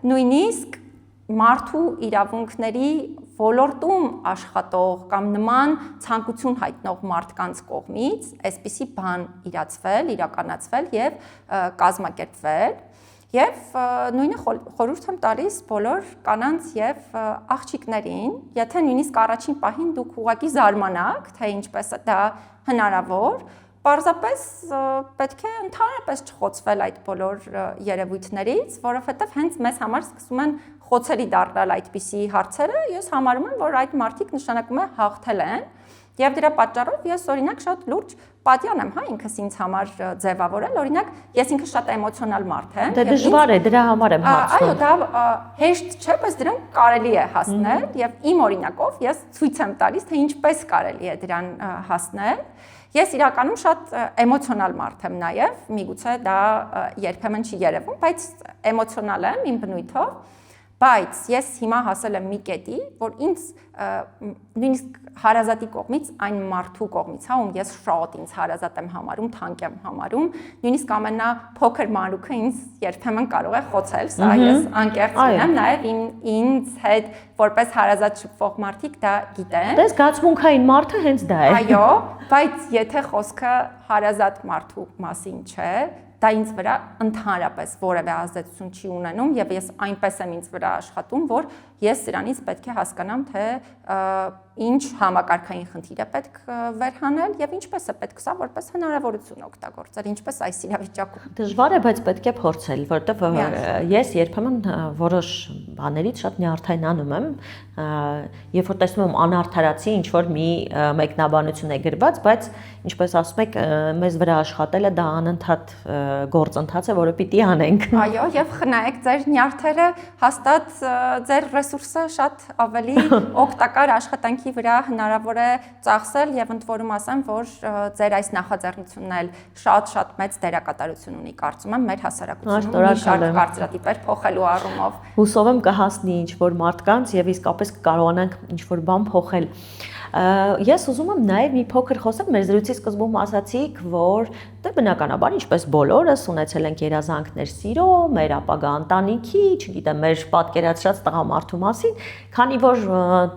նույնիսկ մարդու իրավունքների ոլորտում աշխատող կամ նման ցանկություն հայտնող մարդկանց կողմից այսպիսի բան իրականացվել եւ կազմակերպվել եւ նույնը խորհուրդ եմ տալիս բոլոր կանանց եւ աղջիկներին, եթե նույնիսկ առաջին պահին դուք ուղղակի զարմանաք, թե ինչպես է դա հնարավոր, պարզապես պետք է ընդհանրապես չխոցվել այդ բոլոր երևույթներից, որովհետև հենց մեզ համար սկսում են խոցելի դառնալ այդպիսի հարցերը, ես համարում եմ, որ այդ մարդիկ նշանակում է հաղթել են, եւ դրա պատճառով ես օրինակ շատ լուրջ պատյան եմ, հա, ինքս ինձ համար ձևավորել, օրինակ ես ինքս շատ էմոցիոնալ մարդ եմ։
Դե դժվար է, դրա համար եմ հարցնում։
Այո, դա հեշտ չէ, բայց դրան կարելի է հասնել եւ իմ օրինակով ես ցույց եմ տալիս, թե ինչպես կարելի է դրան հասնել։ Ես իրականում շատ էմոցիոնալ մարդ եմ նաև, միգուցե դա երբեմն չի երևում, բայց էմոցիոնալ եմ իմ բնույթով, բայց ես հիմա հասել եմ մի կետի, որ ինձ նույնիսկ հարազատի կողմից, այն մարդու կողմից, հա, ում ես շատ ինձ հարազատ եմ համարում, թանկ եմ համարում, նույնիսկ ամենափոքր մանրուքը ինձ երբեմն կարող է խոցել, սա ես անկեղծ ունեմ, նաև ինձ հետ որպես հարազատ շփվող մարդիկ դա գիտեն։
Դες զգացմունքային մարդը հենց դա է։
Այո, բայց եթե խոսքը հարազատ մարդու մասին չէ, դա ինձ վրա ընդհանրապես որևէ ազդեցություն չի ունենում եւ ես այնպես եմ ինձ վրա աշխատում, որ ես սրանից պետք է հասկանամ, թե ինչ համակարգային խնդիր է պետք վերհանել եւ ինչպես է պետք սա որպես հնարավորություն օգտագործել, ինչպես այս իրավիճակում։
Դժվար է, բայց պետք է փորձել, որովհետեւ ես երբեմն որոշ բաներից շատ նյարդայնանում եմ, երբ որ տեսնում եմ անարդարացի ինչ որ մի մեկնաբանություն է գրված, բայց ինչպես ասում եք, մեզ վրա աշխատելը դա անընդհատ գործընթաց է, որը պիտի անենք։
Այո, եւ խնայեք ձեր նյարդերը, հաստատ ձեր ռեսուրսը շատ ավելի օգտակար աշխատանքի վրա հնարավոր է ծախսել եւ ընդ որում ասեմ, որ ձեր այս նախաձեռնությունն էլ շատ մեծ դերակատարություն ունի, կարծում եմ, մեր հասարակությունում մի շարք կարծրատիպեր փոխելու առումով։
Հուսով եմ կհասնի ինչ որ մարդկանց եւ իսկապես կկարողանանք ինչ որ բան փոխել։ Ես ուզում եմ նաև մի փոքր խոսել, մեր զրույցի սկզբում ասացիք, որ դե բնականաբար ինչպես բոլորս ունեցել ենք երազանքներ սիրո, մեր ապագա ընտանիքի, չգիտեմ, մեր պատկերացրած տղամարդու մասին, քանի որ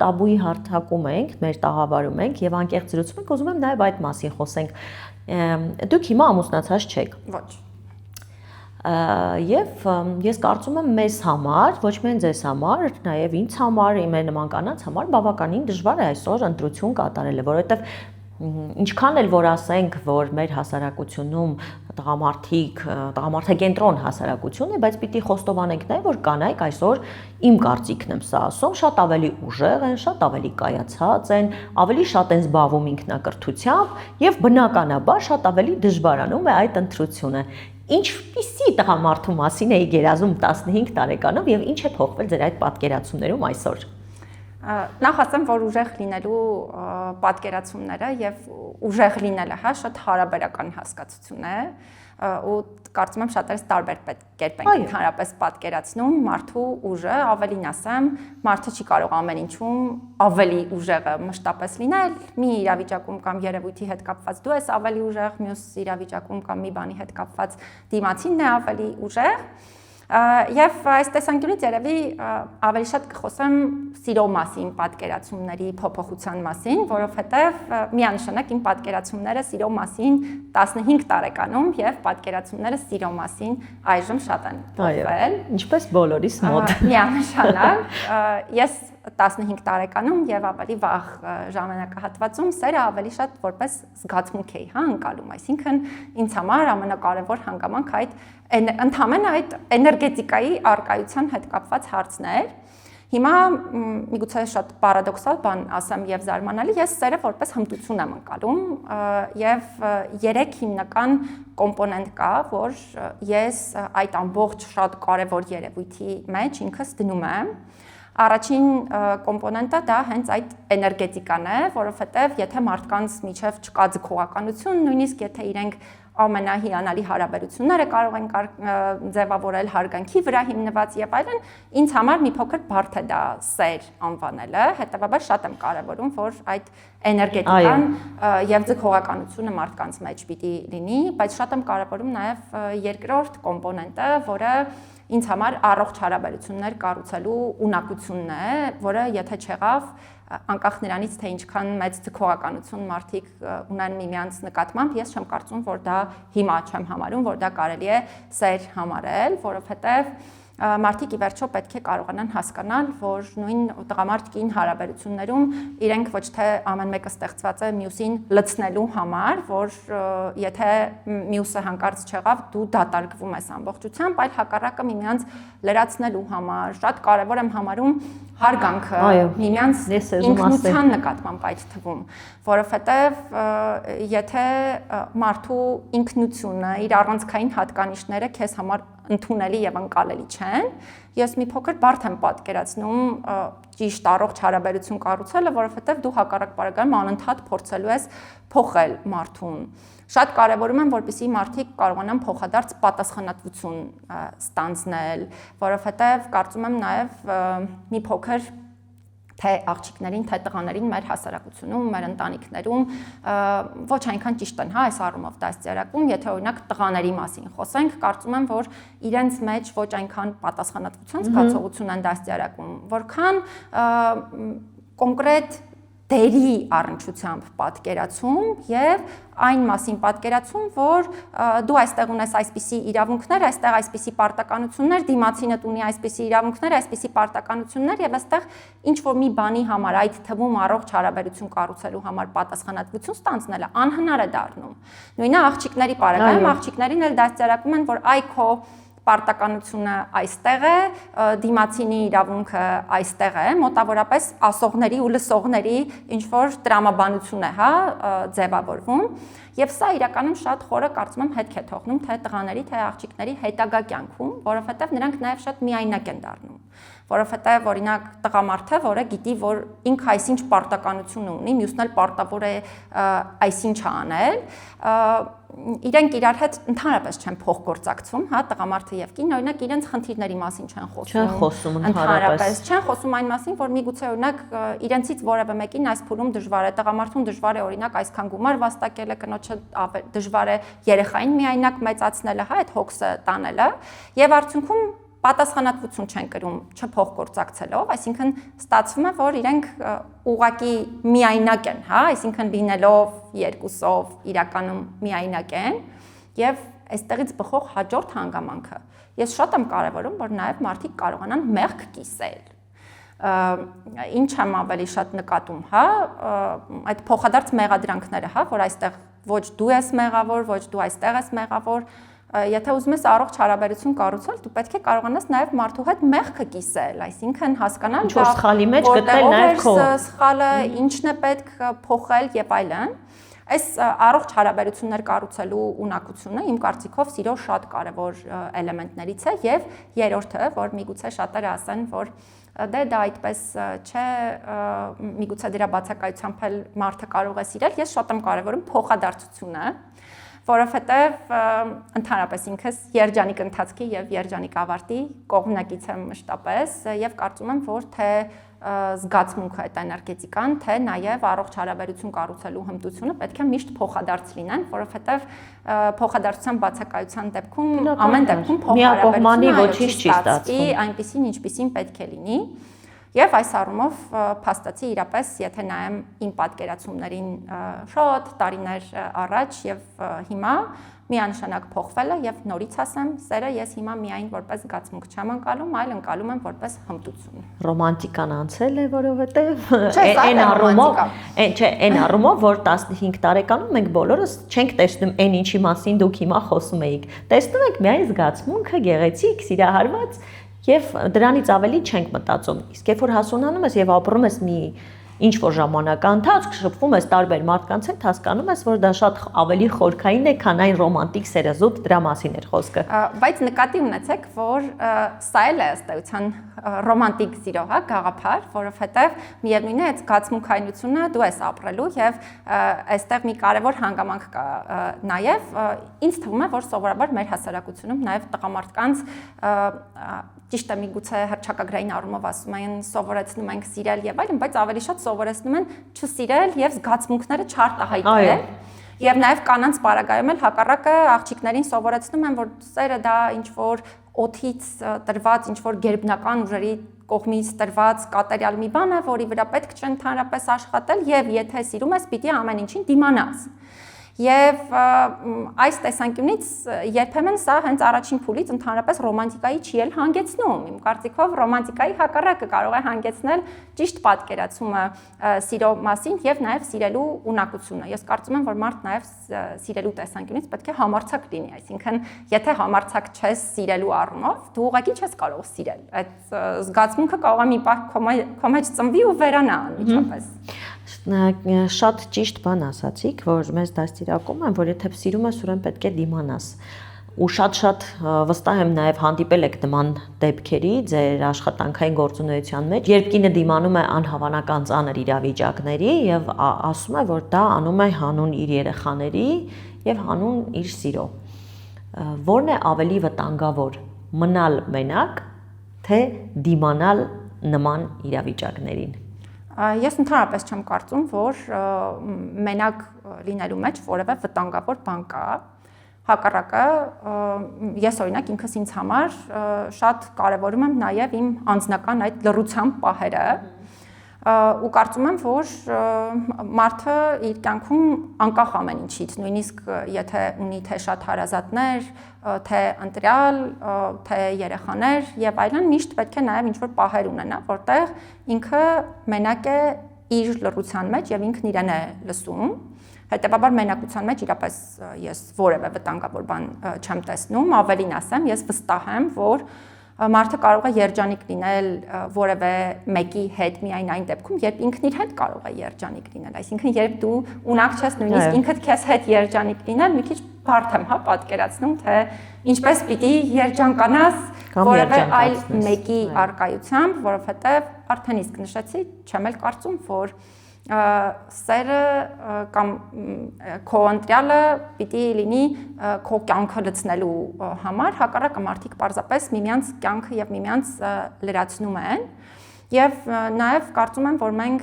տաբուի հարթակում ենք, մեր տաղավարում ենք եւ անկեղծ զրուցում ենք, ուզում եմ նաև այդ մասին խոսենք։ Դուք հիմա ամուսնացած չեք։
Ոչ։
Եվ ես կարծում եմ մեզ համար, ոչ միայն ձեզ համար, նաև ինձ համար, իմ նման կանանց համար բավականին դժվար է այսօր ընտրություն կատարելը, որովհետև ինչքան էլ որ ասենք, որ մեր հասարակությունում տղամարդակենտրոն հասարակություն է, բայց պիտի խոստովանենք նաև, որ կանայք այսօր իմ կարծիքն եմ սա ասում, շատ ավելի ուժեղ են, շատ ավելի կայացած են, ավելի շատ են զբաղվում ինքնակրթությամբ եւ բնականաբար շատ ավելի դժվարանում է այդ ընտրությունը։ Ինչպիսի տղամարդու մասին էի երազում 15 տարեկանով եւ ինչ է փոխվել ձեր այդ պատկերացումներում այսօր։
Նախ ասեմ, որ ուժեղ լինելու պատկերացումները եւ ուժեղ լինելը, հա, շատ հարաբերական հասկացություն է ու կարծում եմ շատերս տարբեր կերպ ենք ընդհանրապես պատկերացնում մարդու ուժը, ավելին ասեմ, մարդը չի կարող ամեն ինչում ավելի ուժեղը մշտապես լինել, մի իրավիճակում կամ երևույթի հետ կապված դու ես ավելի ուժեղ, մյուս իրավիճակում կամ մի բանի հետ կապված դիմացինն է ավելի ուժեղ։ Եվ այս տեսանկյունից երևի ավելի շատ կխոսեմ սիրո մասին, պատկերացումների փոփոխության մասին, որովհետև միանշանակ իմ պատկերացումները սիրո մասին 15 տարեկանում եւ պատկերացումները սիրո մասին այժմ շատ են փոխվել։
Ինչպես բոլորիս մոտ։
Միանշանակ ես 15 տարեկանում եւ ավելի վաղ ժամանակահատվածում սերը ավելի շատ որպես զգացմունք էի, հա, անցալում, այսինքն ինձ համար ամենակարևոր հանգամանք այդ ընդհանրապես այդ էներգետիկայի արկայության հետ կապված հարցն էր։ Հիմա միգուցե շատ պարադոքսալ բան ասեմ եւ զարմանալի, ես սերը որպես հմտություն եմ անցալում եւ 3 հիմնական կոմպոնենտ կա, որ ես այդ ամբողջ շատ կարևոր երևույթի մեջ ինքս դնում եմ։ Առաջին կոմպոնենտը դա հենց այդ էներգետիկան է, որովհետև եթե մարդկանց միջև չկա ձգողականություն, նույնիսկ եթե իրենք ամենահիանալի հարաբերությունները կարող են ձևավորել հարգանքի վրա հիմնված եւ այլն, ինձ համար մի փոքր բարդ է դա սեր անվանելը, հետեւաբար շատ եմ կարևորում, որ այդ էներգետիկան եւ ձգողականությունը մարդկանց մեջ պիտի լինի, բայց շատ եմ կարևորում նաեւ երկրորդ կոմպոնենտը, որը ինձ համար առողջ հարաբերություններ կառուցելու ունակությունն է, որը եթե չեղավ, անկախ նրանից թե ինչքան մեծ ձգողականություն մարդիկ ունեն միմյանց նկատմամբ, ես չեմ կարծում, որ դա հիմա չեմ համարում, որ դա կարելի է սեր համարել, որովհետև մարդիկ ի վերջո պետք է կարողանան հասկանալ, որ նույն տղամարդ-կին հարաբերություններում իրենք ոչ թե ամեն մեկը ստեղծված է մյուսին լցնելու համար, որ եթե մյուսը հանկարծ չեղավ, դու դատարկվում ես ամբողջությամբ, այլ հակառակը միմյանց լրացնելու համար, շատ կարևոր եմ համարում հարգանքը միմյանց ինքնության նկատմամբ այդ թվում, որովհետև եթե մարդու ինքնությունը, իր առանցքային հատկանիշները քեզ համար ընդունելի եւ անցալելի չեն, ես մի փոքր բարդ եմ պատկերացնում ճիշտ առողջ հարաբերություն կառուցելը, որովհետեւ դու հակառակ բարեկամ անընդհատ փորձելու ես փոխել մարդուն։ Շատ կարևորում եմ, որպեսզի մարդիկ կարողանան փոխադարձ պատասխանատվություն ստանձնել, որովհետև կարծում եմ նաև մի փոքր թե աղջիկներին, թե տղաներին մեր հասարակությունում, մեր ընտանիքներում ոչ այնքան ճիշտ են, հա, այս առումով դաստիարակում, եթե օրինակ տղաների մասին խոսենք, կարծում եմ, որ իրենց մեջ ոչ այնքան պատասխանատվության զգացողություն են դաստիարակում, որքան կոնկրետ դերի առնչությամբ պատկերացում եւ այն մասին պատկերացում, որ դու այստեղ ունես այսպիսի իրավունքներ, այստեղ այսպիսի պարտականություններ, դիմացինդ ունի այսպիսի իրավունքներ, այսպիսի պարտականություններ եւ այստեղ ինչ որ մի բանի համար, այդ թվում առողջ հարաբերություն կառուցելու համար պատասխանատվություն ստանձնելը անհնար է դառնում։ Նույնը աղջիկների բարեկամ, աղջիկներին էլ դաստիարակում են, որ այ քո պարտականությունը այստեղ է, դիմացինի իրավունքը այստեղ է, մոտավորապես ասողների ու լսողների ինչ որ տրամաբանություն է, հա, ձևավորվում, եւ սա իրականում շատ խորը կարծում եմ հետք է թողնում թե տղաների, թե աղջիկների հետագա կյանքում, որովհետեւ նրանք նաեւ շատ միայնակ են դառնում։ Որովհետև օրինակ տղամարդը, որը գիտի, որ ինքը այսինչ պարտականություն ունի, մյուսն էլ պարտավոր է այսինչը անել, իրենք իրար հետ ընդհանրապես չեն փոխգործակցում, հա, տղամարդը եւ կինը, օրինակ իրենց խնդիրների մասին չեն
խոսում ընդհանրապես,
չեն խոսում այն մասին, որ միգուցե օրինակ իրենցից որևէ մեկին այս փուլում դժվար է, տղամարդուն դժվար է օրինակ այսքան գումար վաստակելը, կնոջը դժվար է երեխային միայնակ մեծացնելը, հա, այդ հոգսը տանելը, եւ արդյունքում պատասխանատվություն չեն կրում չփոխգործակցելով, այսինքն ստացվում է, որ իրենք ուղղակի միայնակ են, հա, այսինքն լինելով երկուսով իրականում միայնակ են եւ այստեղից բխող հաջորդ հանգամանքը։ Ես շատ եմ կարևորում, որ նաեւ մարդիկ կարողանան մեղք կիսել։ Ինչ եմ ավելի շատ նկատում, հա, այդ փոխադարձ մեղադրանքները, հա, որ այստեղ ոչ դու ես մեղավոր, ոչ դու այստեղ ես մեղավոր, եթե ուզում ես առողջ հարաբերություն կառուցել, դու պետք է կարողանաս նաև մարդու հետ մեղքը կիսել, այսինքն հասկանալ,
ինչ որ սխալի մեջ գտնել նաև քո
սխալը, ինչն է պետք փոխել եւ այլն։ Այս առողջ հարաբերություններ կառուցելու ունակությունը իմ կարծիքով սիրո շատ կարևոր էլեմենտներից է եւ երրորդը, որ միգուցե շատերը ասեն, որ դե դա այդպես չէ, միգուցե դրա բացակայությամբ էլ մարդը կարող է սիրել, ես շատ եմ կարևորում փոխադարձությունը, որովհետև ընդհանրապես ինքս երջանիկ ընթացքի եւ երջանիկ ավարտի կողմնակից եմ մշտապես եւ կարծում եմ, որ թե զգացմունքը այդ էներգետիկան, թե նաեւ առողջ հարաբերություն կառուցելու հմտությունը պետք է միշտ փոխադարձ լինեն, որովհետև փոխադարձության բացակայության դեպքում ամեն դեպքում
փոխհարաբերությունը ոչինչ չի ստացվում,
այնպեսին ինչպեսին պետք է լինի։ Եվ այս առումով փաստացի իրապես, եթե նայեմ իմ պատկերացումներին շատ տարիներ առաջ եւ հիմա միանշանակ փոխվել է եւ նորից ասեմ, սերը ես հիմա միայն որպես զգացմունք չեմ անցալում, այլ անցալում եմ որպես հմտություն։
Ռոմանտիկան անցել է, որովհետեւ այն առումով, որ 15 տարեկանում մենք բոլորս չենք տեսնում այն ինչի մասին դուք հիմա խոսում եք։ Տեսնում եք միայն զգացմունքը, գեղեցիկ, սիրահարված եւ դրանից ավելի չենք մտածում։ Իսկ երբ որ հասունանում ես եւ ապրում ես մի ինչ որ ժամանակահատված, շփվում ես տարբեր մարդկանց հետ, հասկանում ես, որ դա շատ ավելի խորքային է, քան այն ռոմանտիկ սերազուտ դրա մասին էր խոսքը։
Բայց նկատի ունեցեք, որ սա էլ է ըստ էության ռոմանտիկ սիրո, հա, գաղափար, որովհետեւ միևնույն է, այդ զգացմունքայնությունը դու ես ապրելու եւ այստեղ մի կարևոր հանգամանք կա նաեւ ինձ թվում է, որ սովորաբար մեր հասարակությունում նաեւ տղամարդկանց ճիշտ է միգուցե հռչակագրային առումով ասում են սովորեցնում ենք սիրել եւ այլն, բայց ավելի շատ սովորեցնում են չսիրել եւ զգացմունքները չարտահայտել։ Եվ նաեւ կանանց պարագայում էլ հակառակը աղջիկներին սովորեցնում են, որ սերը դա ինչ որ օթից տրված, ինչ որ գերբնական ուժերի կողմից տրված կատարյալ մի բան է, որի վրա պետք չէ ընդհանրապես աշխատել եւ եթե սիրում ես, պիտի ամեն ինչին դիմանաս։ Եվ այս տեսանկյունից երբեմն սա հենց առաջին փուլից ընդհանրապես ռոմանտիկայի չի էլ հանգեցնում։ Իմ կարծիքով ռոմանտիկայի հակառակը կարող է հանգեցնել ճիշտ պատկերացումը սիրո մասին եւ նաեւ սիրելու ունակությունը։ Ես կարծում եմ, որ մարդ նաեւ սիրելու տեսանկյունից պետք է համարձակ լինի, այսինքն եթե համարձակ չես սիրելու առումով, դու ուղղակի չես կարող սիրել։ Այդ զգացմունքը կարող է մի պահ քո մեջ ծնվի ու վերանա անմիջապես։
Շատ ճիշտ բան ասացիք, որ մեզ դաստիարակում են, որ եթե սիրում ես, ուրեմն պետք է դիմանաս։ Ու շատ վստահ եմ նաև հանդիպել եք նման դեպքերի ձեր աշխատանքային գործունեության մեջ, երբ կինը դիմանում է անհավանական ծանր իրավիճակների եւ ասում է, որ դա անում է հանուն իր երեխաների եւ հանուն իր սիրո։ Որն է ավելի վտանգավոր՝ մնալ մենակ, թե դիմանալ նման իրավիճակներին։
Ես ընդհանրապես չեմ կարծում, որ մենակ լինելու մեջ որևէ վտանգավոր բան կա։ Հակառակը, ես օրինակ ինքս ինձ համար շատ կարևորում եմ նաև իմ անձնական այդ լռության պահերը ու կարծում եմ, որ մարդը իր կյանքում անկախ ամեն ինչից, նույնիսկ եթե ունի թե շատ հարազատներ, թե ընտրյալ, թե երեխաներ եւ այլն, միշտ պետք է նաեւ ինչ-որ պահեր ունենա, որտեղ ինքը մենակ է իր լռության մեջ եւ ինքն իրեն է լսում։ Հետևաբար մենակության մեջ իրապես ես որևէ վտանգավոր բան չեմ տեսնում, ավելին ասեմ, ես վստահ եմ, որ մարդը կարող է երջանիկ լինել որևէ մեկի հետ միայն այն դեպքում, երբ ինքն իր հետ կարող է երջանիկ լինել, այսինքն երբ դու ունակ չես նույնիսկ ինքդ քեզ հետ երջանիկ լինել, մի քիչ բարդ եմ, հա, պատկերացնում, թե ինչպես պիտի երջանկանաս որևէ այլ մեկի արկայությամբ, որովհետև արդեն իսկ նշեցի, չեմ էլ կարծում, որ սերը կամ քո ընտրյալը պիտի լինի քո կյանքը լցնելու համար, հակառակը մարդիկ պարզապես միմյանց կյանքը եւ միմյանց լրացնում են եւ նաեւ կարծում եմ, որ մենք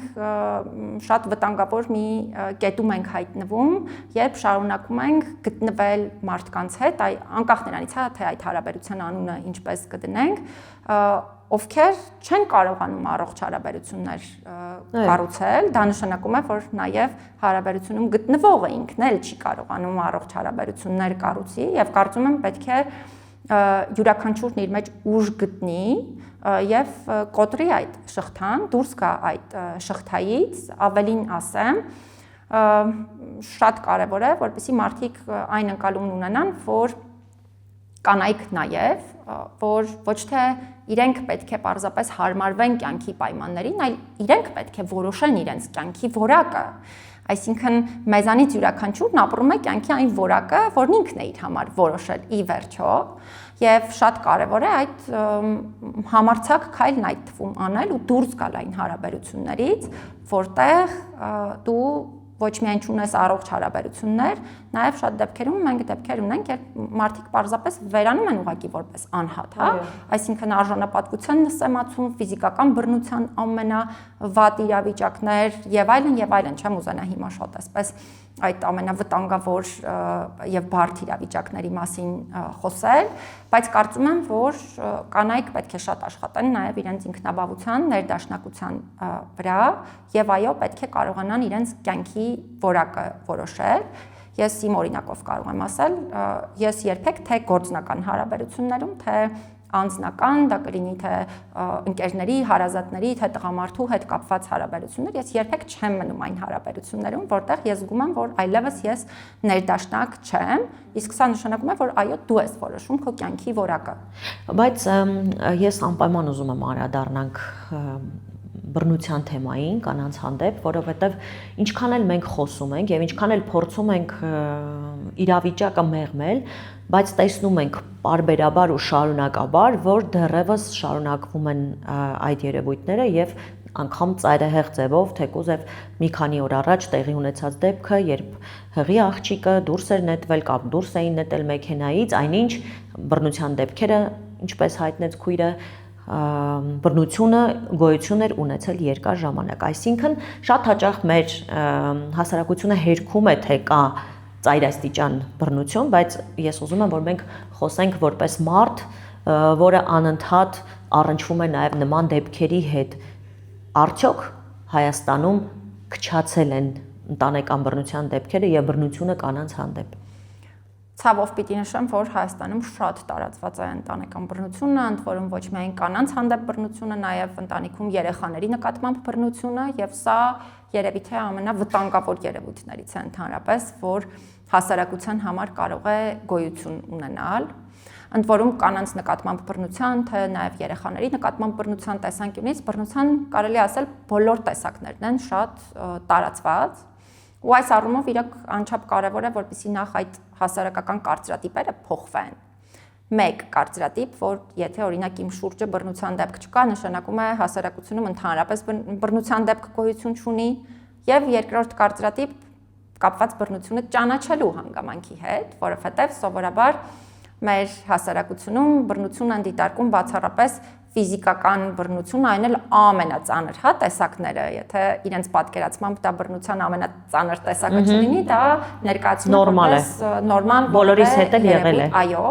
շատ վտանգավոր մի կետում ենք հայտնվում, երբ շարունակում ենք գտնվել մարդկանց հետ, անկախ նրանից, հա, թե այդ հարաբերության անունը ինչպես կդնենք, ովքեր չեն կարողանում առողջ հարաբերություններ կառուցել, դա նշանակում է, որ նաև հարաբերությունում գտնվողը ինքն էլ չի կարողանում առողջ հարաբերություններ կառուցի եւ կարծում եմ պետք է յուրաքանչյուրն իր մեջ ուժ գտնի եւ կոտրի այդ շղթան, դուրս գա այդ շղթայից, ավելին ասեմ, շատ կարեւոր է, որպեսզի մարդիկ այն ընկալումն ունենան, որ կանայք նաև, որ ոչ թե իրենք պետք է պարզապես հարմարվեն կյանքի պայմաններին, այլ իրենք պետք է որոշեն իրենց կյանքի որակը։ Այսինքն մեզանից յուրաքանչյուրն ապրում է կյանքի այն որակը, որն ինքն է իր համար որոշել ի վերջո, եւ շատ կարեւոր է այդ համարձակ քայլն այդ թվում անել ու դուրս գալ այն հարաբերություններից, որտեղ դու ոչ միայն չունես առողջ հարաբերություններ, նաև շատ դեպքերում մենք դեպքեր ունենք, երբ մարդիկ պարզապես վերանում են ուղղակի որպես անհատ, հա, այսինքն արժանապատվության նսեմացում, ֆիզիկական բռնության ամենավատ իրավիճակներ եւ այլն, չեմ ուզենա հիմա շատ այսպես այդ ամենավտանգավոր եւ բարդ իրավիճակների մասին խոսել, բայց կարծում եմ, որ կանայք պետք է շատ աշխատեն նաև իրենց ինքնաբավության, ներդաշնակության վրա եւ այո, պետք է կարողանան իրենց կյանքի որակը որոշել։ Ես իմ օրինակով կարող եմ ասել, ես երբեք թե գործնական հարաբերություններում, թե անձնական, դա կլինի թե ընկերների, հարազատների, թե տղամարդու հետ կապված հարաբերություններ, ես երբեք չեմ մնում այն հարաբերություններում, որտեղ ես զգում եմ, որ այլևս ես ներդաշնակ չեմ, իսկ սա նշանակում է, որ այո, դու ես որոշում քո կյանքի որակը։
Բայց ես անպայման ուզում եմ անդրադառնանք բռնության թեմային կանանց հանդեպ, որովհետև ինչքան էլ մենք խոսում ենք եւ ինչքան էլ փորձում ենք իրավիճակը մեղմել, բայց տեսնում ենք պարբերաբար ու շարունակաբար, որ դեռևս շարունակվում են այդ երևույթները եւ անգամ ծայրահեղ ձևով, թեկուզ եւ մի քանի օր առաջ տեղի ունեցած դեպքը, երբ հղի աղջիկը դուրս էր նետվել կամ դուրս էին նետել մեքենայից, այնինչ բռնության դեպքերը, ինչպես հայտնեց քույրը, բռնությունը գոյություն էր ունեցել երկար ժամանակ, այսինքն շատ հաճախ մեր հասարակությունը հերքում է, թե կա ծայրաստիճան բռնություն, բայց ես ուզում եմ, որ մենք խոսենք որպես մարդ, որը անընդհատ առնչվում է նաև նման դեպքերի հետ, արդյոք Հայաստանում քչացել են ընտանեկան բռնության դեպքերը եւ բռնությունը կանանց հանդեպ։
Ցավով պիտի նշեմ, որ Հայաստանում շատ տարածված է ընտանեկան բռնությունը, ընդ որում ոչ միայն կանանց հանդեպ բռնությունը, նաև ընտանիքում երեխաների նկատմամբ բռնությունը, եւ սա երևի թե ամենավտանգավոր երևույթներից է ընդհանրապես, որ հասարակության համար կարող է գոյություն ունենալ։ Ընդ որում կանանց նկատմամբ բռնության, թե նաև երեխաների նկատմամբ բռնության տեսանկյունից բռնության կարելի ասել բոլոր տեսակներն են շատ տարածված։ Ու այս առումով իրոք անչափ կարևոր է, որպեսզի նախ այդ հասարակական կարծրատիպերը փոխվեն։ Մեկ կարծրատիպ, որ եթե օրինակ իմ շուրջը բռնության դեպք չկա, նշանակում է հասարակությունում ընդհանրապես բռնության դեպք գոյություն չունի, եւ երկրորդ կարծրատիպ կապված բռնությունը ճանաչելու հանգամանքի հետ, որովհետեւ սովորաբար մեր հասարակությունում բռնությունն են դիտարկում բացառապես ֆիզիկական բռնություն, այն էլ ամենածանր, հա, տեսակները, եթե իրենց պատկերացմամբ դա բռնության ամենածանր տեսակը չլինի, դա ներկայացնում է նորմալ,
բոլորիս հետ էլ եղել է։
Այո։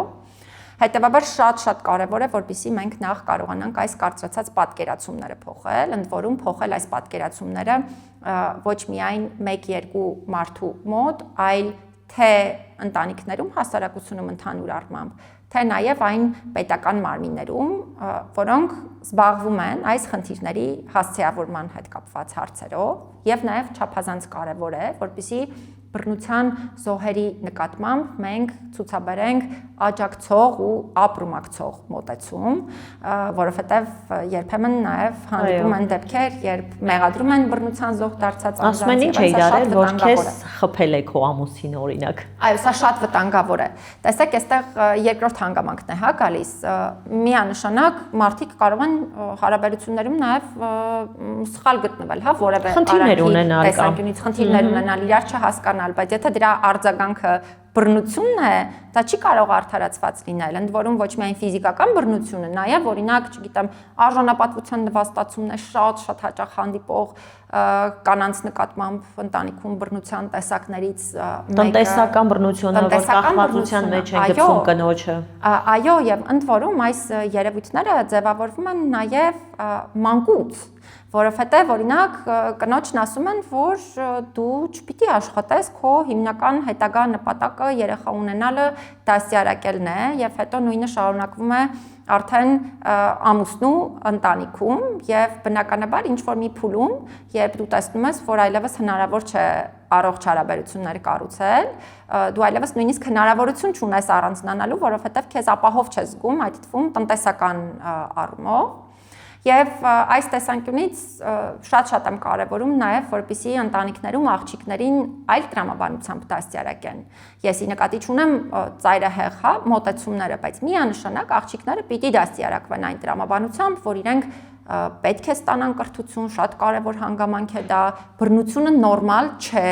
Հետևաբար շատ կարևոր է, որպեսզի մենք նախ կարողանանք այս կարծրացած պատկերացումները փոխել, ընդ որում փոխել այս պատկերացումները ոչ միայն 1-2 մարդու մոտ, այլ թե ընտանիքներում, հասարակությունում ընդհանուր առմամբ, թե նաև այն պետական մարմիններում, որոնք զբաղվում են այս խնդիրների հասցեավորման հետ կապված հարցերով, եւ նաև չափազանց կարևոր է, որպեսզի բռնության զոհերի նկատմամբ մենք ցուցաբերենք աջակցող ու ապրումակցող մոտեցում, որովհետև երբեմն նաև հանդիպում են դեպքեր, երբ մեղադրում են բռնության զոհ դարձած անձանց,
ասում են ինչ է իրարել, որ քեզ խփել է քո ամուսինը օրինակ։
Այո, սա շատ վտանգավոր է։ Տեսեք, այստեղ երկրորդ հանգամանքն է, հա, գալիս։ Միանշանակ մարդիկ կարող են հարաբերություններում նաև սխալ գտնվել, հա, որևէ տեսանկյունից խնդիրներ ունենալ, իրար չհասկանալ, բայց եթե դրա արձագանքը բռնությունն է, դա չի կարող արդարացված լինել, ընդ որում ոչ միայն ֆիզիկական բռնությունը, նաև օրինակ, չգիտեմ, արժանապատվության նվաստացումն է շատ հաճախ հանդիպող կանանց նկատմամբ ընտանիքում բռնության տեսակներից
մեկը տնտեսական բռնությունը, որ կախվածության մեջ են գցում կնոջը։
Այո, եւ ընդ որում այս երևույթները ձևավորվում են նաև մանկուց, որովհետև օրինակ կնոջն ասում են, որ դու չպիտի աշխատես, քո հիմնական հետագա նպատակը երեխա ունենալը դաստիարակելն է, եւ հետո նույնը շարունակվում է արդեն ամուսնու ընտանիքում եւ բնականաբար ինչ որ մի փուլում, երբ դու տեսնում ես, որ այլևս հնարավոր չէ առողջ հարաբերություններ կառուցել, դու այլևս նույնիսկ հնարավորություն չունես առանձնանալու, որովհետեւ քեզ ապահով չես զգում այդ թվում տնտեսական առումով։ Եվ այս տեսանկյունից շատ եմ կարևորում նաև, որպեսզի ընտանիքներում աղջիկներին այլ տրամաբանությամբ դաստիարակեն։ Եսի նկատի չունեմ ծայրահեղ, հա, մոտեցումները, բայց միանշանակ աղջիկները պիտի դաստիարակվեն այն տրամաբանությամբ, որ իրենք պետք է ստանան կրթություն, շատ կարևոր հանգամանք է դա, բռնությունը նորմալ չէ։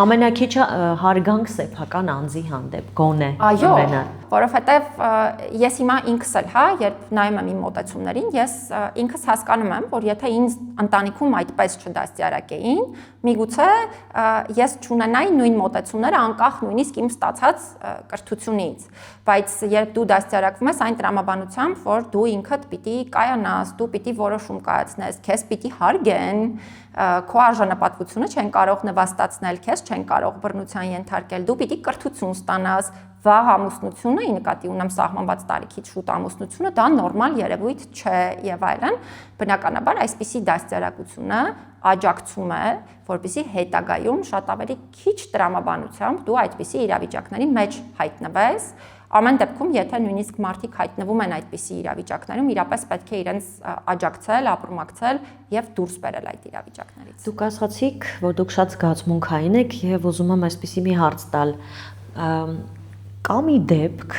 Ամենակիչը հարգանք սեփական անձի հանդեպ, գոնե։
Այո, որովհետև ես հիմա ինքս էլ, հա, երբ նայում եմ իմ մոտեցումներին, ես ինքս հասկանում եմ, որ եթե ինձ ընտանիքում այդպես չդաստիարակեին, միգուցե ես չունենայի նույն մոտեցումները անկախ նույնիսկ իմ ստացած կրթությունից, բայց երբ դու դաստիարակվում ես այն տրամաբանությամբ, որ դու ինքդ պիտի կայանաս, դու պիտի որոշում կայացնես, քեզ պիտի հարգեն, քո արժանապատվությունը չեն կարող նվաստացնել, քեզ չեն կարող բռնության ենթարկել, դու պիտի կրթություն ստանաս, վաղ ամուսնությունը, ի նկատի ունեմ սահմանված տարիքից շուտ ամուսնությունը, դա նորմալ երևույթ չէ եւ այլն, բնականաբար այսպիսի դաստիարակությունը աջակցում է, որպեսզի հետագայում շատ ավելի քիչ տրամաբանությամբ դու այդպիսի իրավիճակների մեջ հայտնվես։ Ամեն դեպքում, եթե նույնիսկ մարդիկ հայտնվում են այդպիսի իրավիճակներում, իրապես պետք է իրենց աջակցել, ապրումակցել եւ դուրս բերել այդ իրավիճակներից։
Դուք ասացիք, որ դուք շատ զգացմունքային եք եւ ուզում եմ այսպիսի մի հարց տալ։ Կա մի դեպք,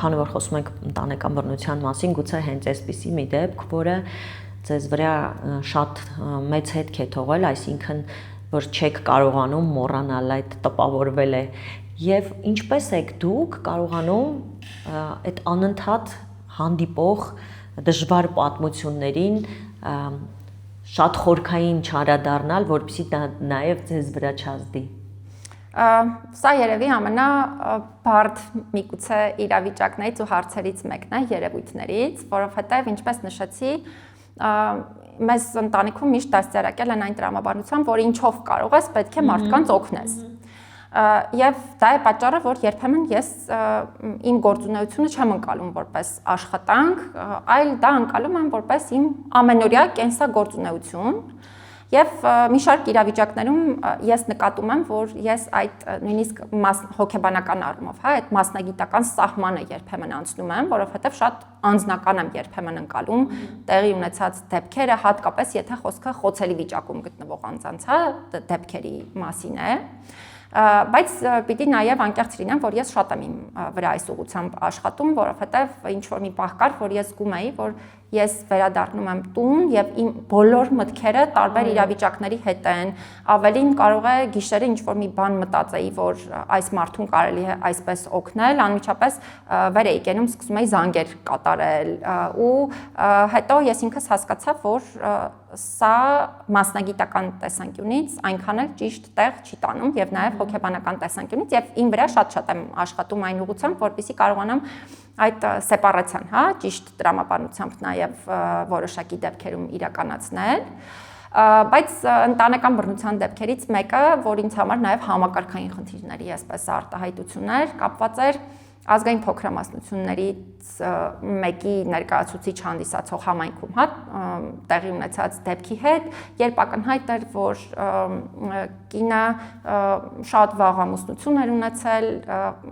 քանի որ խոսում ենք ընտանեկան բռնության մասին, գուցե հենց այսպիսի մի դեպք, որը ձեզ վրա շատ մեծ հետք է թողել, այսինքն որ չեք կարողանում մոռանալ, այդ տպավորվել է, եւ ինչպես եք դուք կարողանում այդ անընդհատ հանդիպող դժվար պատմություններին շատ խորքային չարադառնալ, որպեսզի դա նաեւ ձեզ վրա չազդի։
Սա երևի ամենաբարդ միգուցե իրավիճակներից ու հարցերից մեկն է, երևույթներից, որովհետև ինչպես նշեցի, մեզ ընտանիքում միշտ դաստիարակել են այն տրամաբանությամբ, որ ինչով կարող ես, պետք է մարդկանց օգնես։ Եվ դա է պատճառը, որ երբեմն ես իմ գործունեությունը չեմ ընկալում որպես աշխատանք, այլ դա ընկալում եմ որպես իմ ամենօրյա կենսագործունեություն։ Եվ մի շարք իրավիճակներում ես նկատում եմ, որ ես այդ նույնիսկ հոգեբանական առումով, հա, այդ մասնագիտական սահմանը երբեմն անցնում եմ, որովհետև շատ անձնական եմ երբեմն ընկալում տեղի ունեցած դեպքերը, հատկապես եթե խոսքը խոցելի վիճակում գտնվող անձանց, հա, դեպքերի մասին է։ Բայց պիտի նաև անկեղծ լինեմ, որ ես շատ եմ իմ վրա այս ուղղությամբ աշխատում, որովհետև ինչ որ մի պահ կար, որ ես զգում էի, որ ես վերադառնում եմ տուն եւ իմ բոլոր մտքերը տարբեր իրավիճակների հետ են, ավելին կարող է գիշերը ինչ որ մի բան մտածեի, որ այս մարդուն կարելի է այսպես օգնել, անմիջապես վեր էի կենում, սկսում էի զանգեր կատարել ու հետո ես ինքս հասկացա, որ սա մասնագիտական տեսանկյունից այնքան էլ ճիշտ տեղ չի տանում եւ նաեւ հոգեբանական տեսանկյունից եւ իմ վրա շատ եմ աշխատում այն ուղղությամբ, որպեսզի կարողանամ այդ սեպարացիան, հա, ճիշտ տրամաբանությամբ նաև որոշակի դեպքերում իրականացնել, բայց ընտանեկան բռնության դեպքերից մեկը, որ ինձ համար նաև համակարգային խնդիրների այսպես արտահայտություններ կապված էր ազգային փոքրամասնություններից մեկի ներկայացուցիչ հանդիսացող համայնքում, հա, տեղի ունեցած դեպքի հետ, երբ ակնհայտ էր, որ կինը շատ վաղ ամուսնություն էր ունեցել,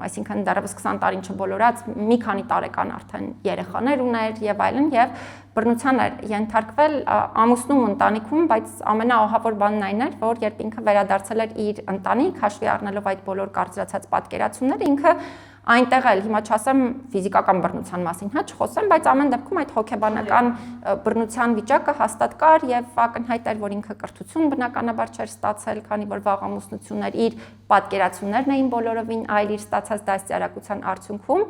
այսինքն դեռևս 20 տարին չբոլորած, մի քանի տարեկան արդեն երեխաներ ուներ եւ այլն, եւ բռնության էր ենթարկվել ամուսնու ընտանիքում, բայց ամենաահավոր բանն այն էր, որ երբ ինքը վերադարձել էր իր ընտանիք, հաշվի առնելով այդ բոլոր կարծրացած պատկերացումները, ինքը այնտեղ էլ հիմա չասեմ ֆիզիկական բռնության մասին, հա, չխոսեմ, բայց ամեն դեպքում այդ հոգեբանական բռնության վիճակը հաստատ կար եւ ակնհայտ էր, որ ինքը կրթություն բնականաբար չէր ստացել, քանի որ վաղ ամուսնություններ իր պատկերացումներն էին բոլորովին այլ իր ստացած դաստիարակության արդյունքում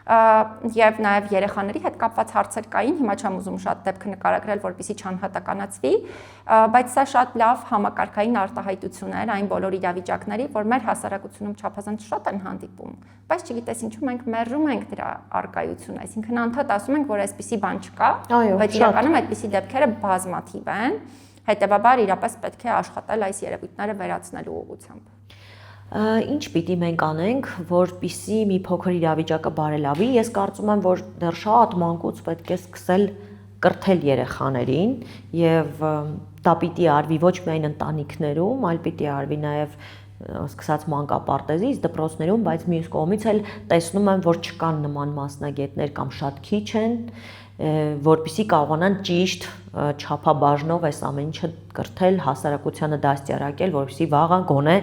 եւ նաեւ երեխաների հետ կապված հարցեր կային, հիմա չեմ ուզում շատ դեպքը նկարագրել, որպեսզի չանհատականացվի, բայց սա շատ լավ համակարգային արտահայտություն էր այն բոլոր իրավիճակների, որ մեր հասարակությունում չափազանց շատ են հանդիպում, բայց չգիտես ինչու մենք մերժում ենք դրա արկայությունը, այսինքն անդադ ասում ենք, որ այսպիսի բան չկա, բայց իրականում այդպիսի դեպքերը բազմաթիվ են, հետեւաբար իրապես պետք է աշխատել այս երևույթները վերացնելու ուղղությամբ։
Ինչ պիտի մենք անենք, որպիսի մի փոքր իրավիճակը բարելավի, ես կարծում եմ, որ դեռ շատ մանկուց պետք է սկսել կրթել երեխաներին եւ դա պիտի արվի ոչ միայն ընտանիքներում, այլ պիտի արվի նաեւ սկսած մանկապարտեզից, դպրոցներում, բայց մյուս կողմից էլ տեսնում եմ, որ չկան նման մասնագետներ կամ շատ քիչ են, որպեսզի կարողանան ճիշտ չափաբաժնով այս ամեն ինչը կրթել, հասարակությանը դաստիարակել, որպեսզի վաղը գոնե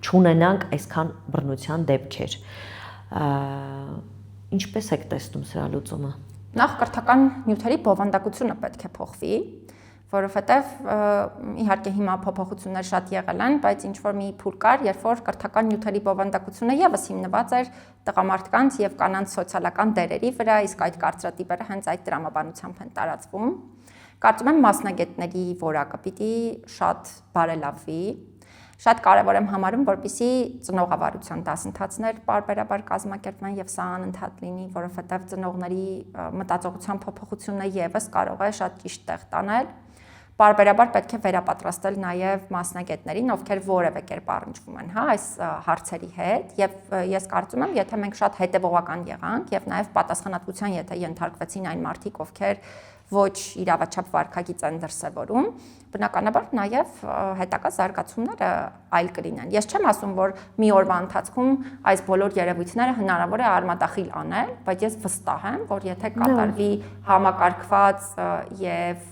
չունենանք այսքան բռնության դեպքեր։ Ինչպես եք տեսնում սրա լուծումը։
Նախ կրթական նյութերի բովանդակությունը պետք է փոխվի, որովհետև իհարկե հիմա փոփոխություններ շատ եղել են, բայց ինչ որ մի փուլ կար, երբ որ կրթական նյութերի բովանդակությունը եւս հիմնված էր տղամարդկանց եւ կանանց սոցիալական դերերի վրա, իսկ այդ կարծրատիպերը հենց այդ տրամաբանությամբ են տարածվում։ Կարծում եմ մասնագետների որակը պիտի շատ բարելավվի։ Շատ կարևոր եմ համարում, որպեսզի ծնողավարության դասընթացներ պարբերաբար կազմակերպվեն եւ սա անընդհատ լինի, որովհետեւ ծնողների մտածողության փոփոխությունը եւս կարող է շատ ճիշտ տեղ տանել։ Պարբերաբար պետք է վերապատրաստել նաեւ մասնագետներին, ովքեր որևէ կերպ առնչվում են, հա, այս հարցերի հետ, եւ ես կարծում եմ, եթե մենք շատ հետեւողական եղանք եւ նաեւ պատասխանատվության եթե ենթարկվեցին այն մարդիկ, ովքեր ոչ իրավաչափ վարքագիծ են դրսևորում, բնականաբար նաև հետագա զարգացումները այլ կլինեն։ Ես չեմ ասում, որ մի օրվա ընթացքում այս բոլոր երևույթները հնարավոր է արմատախիլ անել, բայց ես վստահ եմ, որ եթե կատարվի համակարգված եւ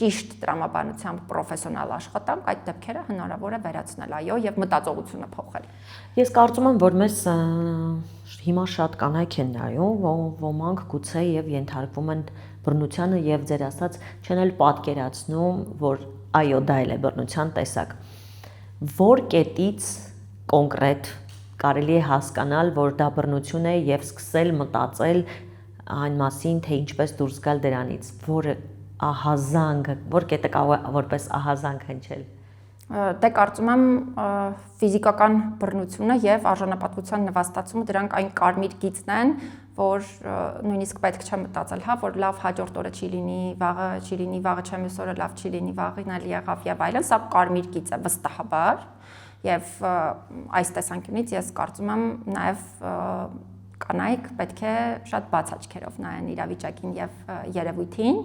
ճիշտ տրամաբանությամբ պրոֆեսիոնալ աշխատանք, այդ դեպքերը հնարավոր է վերացնել, այո, եւ մտածողությունը փոխել։
Ես կարծում եմ, որ մեզ հիմա շատ կանայք են նայում, ոմանք գուցե եւ ենթարկվում են բռնությանը եւ ձեր ասած չեն էլ պատկերացնում, որ այո, դա էլ է բռնության տեսակ։ Որ կետից կոնկրետ կարելի է հասկանալ, որ դա բռնություն է եւ սկսել մտածել այն մասին, թե ինչպես դուրս գալ դրանից, որ ահազանգ, որ կետը կարող է որպես ահազանգ հնչել։
Դե կարծում եմ ֆիզիկական բռնությունը եւ արժանապատվության նվաստացումը դրանք այն կարմիր գիծն են, որ նույնիսկ պետք չէ մտածել, հա, որ լավ հաջորդ օրը չի լինի, վաղը չէ մյուս օրը լավ չի լինի, վաղին էլ եղավ եւ այլն, սա կարմիր գիծ է վստահաբար եւ այս տեսանկյունից ես կարծում եմ նաեւ կանայք պետք է շատ բաց աչքերով նայեն իրավիճակին եւ երևույթին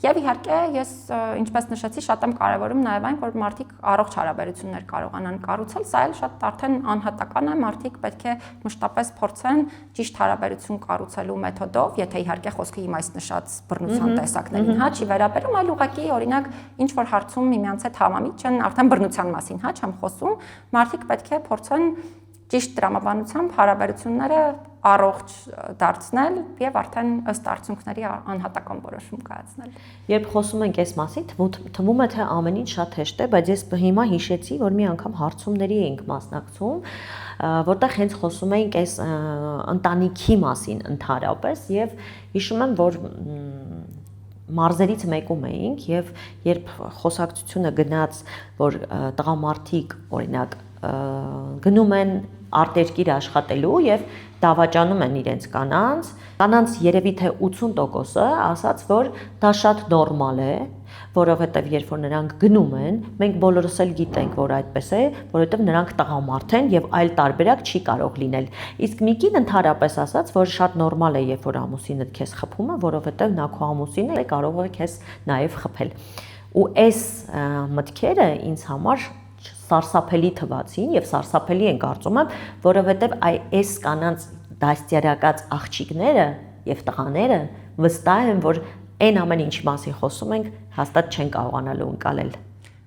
եւ իհարկե ես ինչպես նշեցի շատ եմ կարեւորում նաեւ այն որ մարդիկ առողջ հարաբերություններ կարողանան կառուցել սա էլ շատ արդեն անհատական է մարդիկ պետք է մշտապես փորձեն ճիշտ հարաբերություն կառուցելու մեթոդով եթե իհարկե խոսքը հիմա այս նշած բռնության տեսակներին հա չի վերաբերում այլ ուղղակի օրինակ ինչ որ հարցում միմյանց հետ համամիջ են արդեն բռնության մասին հա չեմ խոսում մարդիկ պետք է փորձեն ճիշտ տրամաբանությամբ հարաբերությունները առողջ դարձնել եւ արդեն ըստ արդյունքների անհատական որոշում կայացնել։
Երբ խոսում ենք այս մասին, թվում է թե ամեն ինչ շատ հեշտ է, բայց ես հիմա հիշեցի, որ մի անգամ հարցումների էինք մասնակցում, որտեղ հենց խոսում էինք այս ընտանիքի մասին ընդհանրապես եւ հիշում եմ, որ մարզերից մեկում էինք եւ երբ խոսակցությունը գնաց, որ տղամարդիկ օրինակ գնում են արտերկիր աշխատելու եւ դավաճանում են իրենց կանանց երևի թե 80%-ը ասաց, որ դա շատ նորմալ է, որովհետև երբ որ նրանք գնում են, մենք բոլորս էլ գիտենք, որ այդպես է, որովհետև նրանք տղամարդ են եւ այլ տարբերակ չի կարող լինել։ Իսկ մի կին ընդհանրապես ասաց, որ շատ նորմալ է, երբ որ ամուսինդ քեզ խփում է, որովհետև նա քո ամուսինն է, կարող է քեզ նաեւ խփել։ Ու այս մտքերը ինձ համար սարսափելի թվացին եւ սարսափելի են կարծում եմ, որովհետեւ այս կանանց դաստիարակած աղջիկները եւ տղաները վստահ են, որ այն ամեն ինչի մասին խոսում ենք, հաստատ չեն կարողանալու ընկալել։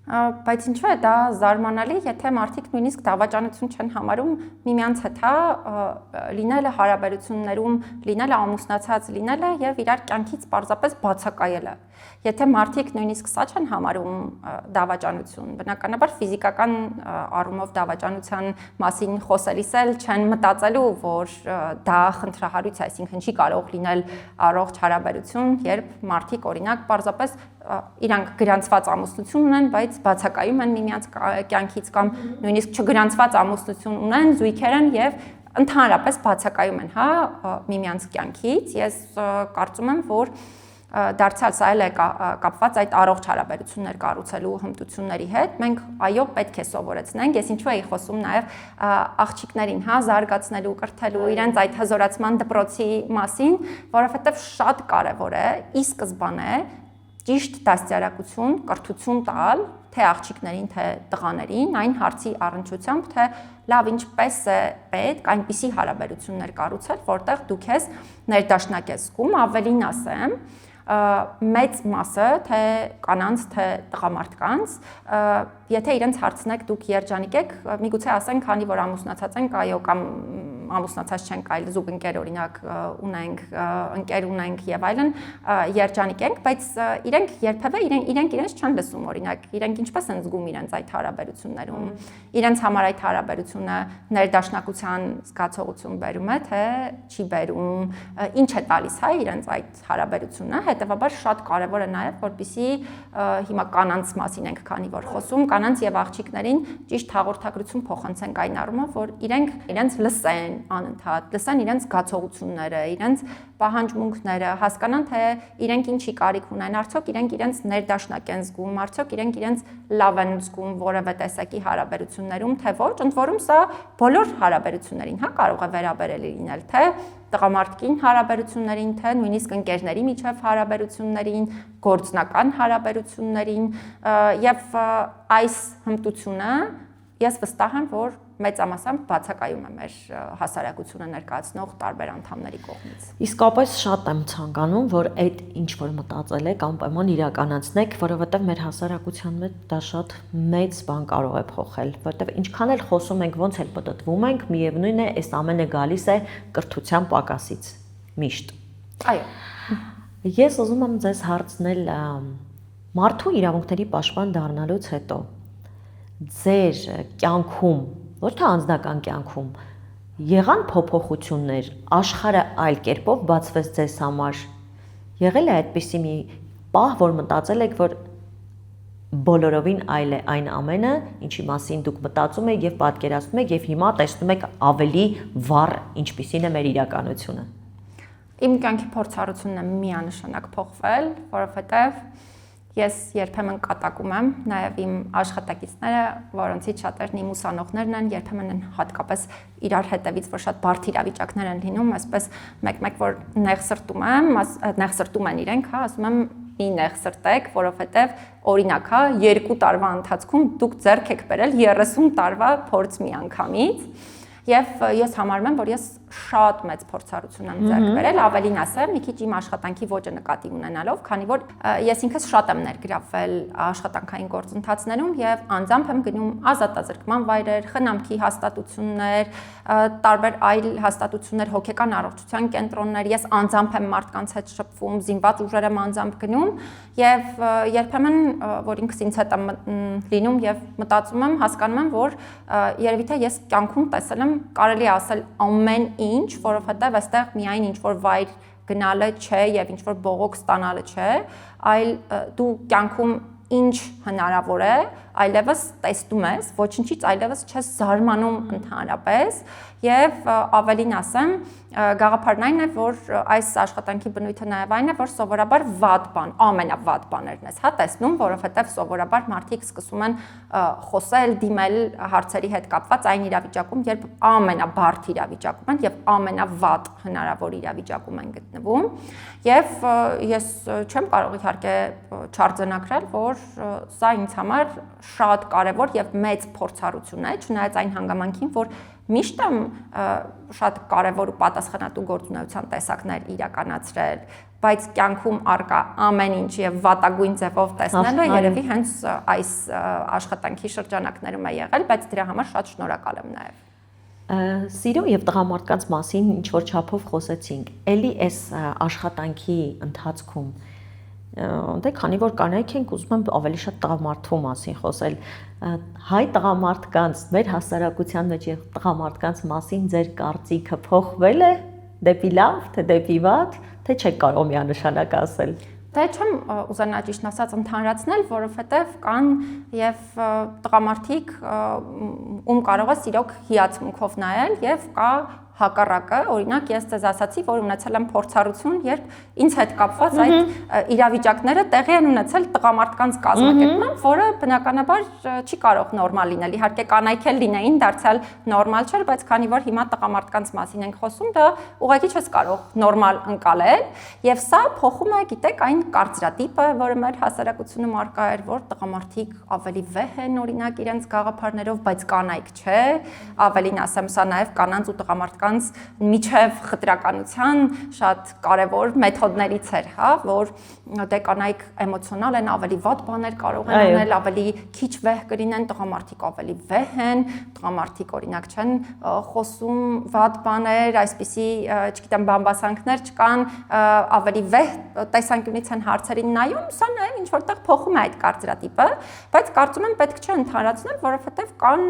Բայց ինչու է դա զարմանալի, եթե մարդիկ նույնիսկ դավաճանություն չեն համարում միմյանց հետ, լինելը հարաբերություններում, լինելը ամուսնացած լինելը եւ իրար կյանքից պարզապես բացակայելը։ Եթե մարդիկ նույնիսկ սա չեն համարում դավաճանություն, բնականաբար ֆիզիկական առումով դավաճանության մասին խոսելիս էլ չեն մտածելու, որ դա խնդրահարույց է, այսինքն չի կարող լինել առողջ հարաբերություն, երբ մարդիկ օրինակ պարզապես իրանք գրանցված ամուսնություն ունեն, բայց բացակայում են միմյանց կյանքից կամ նույնիսկ չգրանցված ամուսնություն ունեն, զույգեր են եւ ընդհանրապես բացակայում են, միմյանց կյանքից։ Ես կարծում եմ, որ դարձյալ սա էլ է կապված այդ առողջ հարաբերություններ կառուցելու հմտությունների հետ։ Մենք այո պետք է սովորեցնենք, ես ինչու էի խոսում նաև աղջիկներին, զարգացնելու, կրթելու իրենց այդ հզորացման դպրոցի մասին, որովհետև շատ կարևոր է ի սկզբանե ճիշտ դաստիարակություն, կրթություն տալ թե աղջիկներին, թե տղաներին, այն հարցի առնչությամբ, թե լավ ինչպես է պետք այնպիսի հարաբերություններ կառուցել, որտեղ դու քեզ ներդաշնակ ես զգում, ավելին ասեմ, մեծ մասը, թե կանանց, թե տղամարդկանց, եթե իրենց հարցնեք դուք երջանիկ եք, միգուցե ասեն, քանի որ ամուսնացած ենք, այո, կամ ամուսնացած չենք, այլ զուգընկեր օրինակ ունենք, ընկեր ունենք եւ այլն, երջանիկ ենք, բայց իրենք երբևէ իրենք իրենց չեն լսում, օրինակ, իրենք ինչպես են զգում իրենց այդ հարաբերություններում, իրենց համար այդ հարաբերությունը ներդաշնակության զգացողություն բերում է, թե չի բերում, ինչ է տալիս իրենց այդ հարաբերությունը, հետեւաբար շատ կարեւոր է նաեւ, որպեսզի հիմա կանանց մասին ենք քանի որ խոսում, կանանց եւ աղջիկներին ճիշտ հաղորդագրություն փոխանցենք այն առումով, որ իրենց լսեն անընդհատ, լսեն իրենց զգացողությունները, իրենց պահանջմունքները, հասկանան թե իրենք ինչի կարիք ունեն, արդյոք իրենք իրենց ներդաշնակ են զգում, արդյոք իրենք իրենց լավ են զգում որևէ տեսակի հարաբերություններում, թե ոչ, ընդ որում սա բոլոր հարաբերություններին, կարող է վերաբերելի լինել, թե տղամարդկին հարաբերություններին, թե նույնիսկ ընկերների միջև հարաբերություններին, գործնական հարաբերություններին եւ այս հմտությունը ես վստահ եմ, որ մեծամասամբ բացակայում է մեր հասարակությունը ներկայացնող տարբեր անդամների կողմից։
Իսկապես շատ եմ ցանկանում, որ այդ ինչ որ մտածել եք անպայման իրականացնեք, որովհետև մեր հասարակության մեջ դա շատ մեծ բան կարող է փոխել, որովհետև ինչքան էլ խոսում ենք, ոնց էլ պատտվում ենք, միևնույն է, այս ամենը գալիս է կրթության պակասից միշտ։
Այո։
Ես ուզում եմ ձեզ հարցնել մարդու իրավունքների պաշտպան դառնալուց հետո ձեր կյանքում, ոչ թե անձնական կյանքում, եղան փոփոխություններ, աշխարհը այլ կերպով բացվեց ձեզ համար։ Եղել է այդպիսի մի պահ, որ մտածել եք, որ բոլորովին այլ է այն ամենը, ինչի մասին դուք մտածում եք եւ պատկերացնում եք եւ հիմա տեսնում եք ավելի վառ, ինչպիսին է մեր իրականությունը։
Իմ կյանքի փորձառությունն է միանշանակ փոխվել, որովհետեւ ես երբեմն կատակում եմ, նաև իմ աշխատակիցները, որոնցից շատերն իմ ուսանողներն են, երբեմն են հատկապես իրար հետևից, որ շատ բարդ իրավիճակներ են լինում, այսպես մեկ-մեկ որ նեղսրտում են իրենք, ասում եմ մի նեղսրտեք, որովհետև օրինակ, 2 տարվա ընթացքում դուք ձեռք եք բերել 30 տարվա փորձ միանգամից, եւ ես համարում եմ, որ ես շատ մեծ փորձառություն եմ ձեռք բերել, ավելին ասեմ, մի քիչ իմ աշխատանքի ոճը նկատի ունենալով, քանի որ ես ինքս շատ եմ ներգրավվել աշխատանքային գործընթացներում եւ անձամբ եմ գնում ազատազրկման վայրեր, խնամքի հաստատություններ, տարբեր այլ հաստատություններ, հոգեկան առողջության կենտրոններ, ես անձամբ եմ մարդկանց հետ շփվում, զինված ուժեր եմ անձամբ գնում եւ երբեմն որ ինքս ինձ հետ եմ լինում եւ մտածում եմ, հասկանում եմ, որ երևի թե ես կյանքում տեսել եմ, կարելի է ասել ամեն ինչ, որովհետև այստեղ միայն ինչ որ վայր գնալը չէ եւ ինչ որ բողոք ստանալը չէ, այլ դու կյանքում ինչ հնարավոր է, այլևս տեսնում ես, ոչինչից այլևս չես զարմանում ընդհանրապես եւ ավելին ասեմ, գաղափարն այն է, որ այս աշխատանքի բնույթը նաեւ այն է, որ սովորաբար վատ բան, ամենավատ բաներն ես, հա, տեսնում, որովհետեւ սովորաբար մարդիկ սկսում են խոսել, դիմել հարցերի հետ կապված այն իրավիճակում, երբ ամենաբարդ իրավիճակում են եւ ամենավատ հնարավոր իրավիճակում են գտնվում եւ ես չեմ կարող իհարկե չարձանագրել, որ սա ինձ համար շատ կարևոր եւ մեծ փորձառություն է, չնայած այն հանգամանքին, որ միշտ եմ շատ կարևոր ու պատասխանատու գործունեության տեսակներ իրականացրել, բայց կյանքում արկա ամեն ինչ եւ վատագույն ձևով տեսնելը երևի հենց այս աշխատանքի շրջանակներում է եղել, բայց դրա համար շատ շնորհակալ եմ նաեւ։
Սիրո եւ տղամարդկանց մասին ինչ որ չափով խոսեցինք, էլի այս աշխատանքի ընթացքում դե քանի որ կանայք ենք, ուզում եմ ավելի շատ տղամարդու մասին խոսել, հայ տղամարդկանց, մեր հասարակության մեջ եւ տղամարդկանց մասին ձեր կարծիքը փոխվել է դեպի լավ, թե դեպի վատ, թե չեք կարող միանշանակ ասել։
Դե չեմ ուզենա ճիշտ ասած ընդհանրացնել, որովհետև կան եւ տղամարդիկ, ում կարող է իրոք հիացմունքով նայել եւ կա հակառակը, օրինակ ես ձեզ ասացի, որ ունեցել եմ փորձառություն, երբ ինձ հետ կապված այդ իրավիճակները տեղի են ունեցել տղամարդկանց կազմակերպմամբ, որը բնականաբար չի կարող նորմալ լինել։ Իհարկե կանայք էլ լինեին, դարձյալ նորմալ չէր, բայց քանի որ հիմա տղամարդկանց մասին ենք խոսում, դա ուղղակի չես կարող նորմալ ընկալել, եւ սա փոխում է, գիտեք, այն կարծրատիպը, որը մեր հասարակությունում արկա էր, որ տղամարդիկ ավելի վեհ են օրինակ իրենց գաղափարներով, բայց կանայք չէ, ավելին ասեմ, սա նաեւ կանանց ու տղամարդկանց միջև խտրականության շատ կարևոր մեթոդներից էր, հա, որ դե կանայք էմոցիոնալ են, ավելի վատ բաներ կարող են անել, ավելի քիչ վեհ կլինեն, տղամարդիկ ավելի վեհ են, տղամարդիկ օրինակ չեն խոսում վատ բաներ, այսպիսի, չգիտեմ, բամբասանքներ չկան, ավելի վեհ տեսանկյունից են հարցերին նայում, սա նաև ինչ որտեղ փոխում է այդ կարծրատիպը, բայց կարծում եմ պետք չէ ընդհանրացնել, որովհետև կան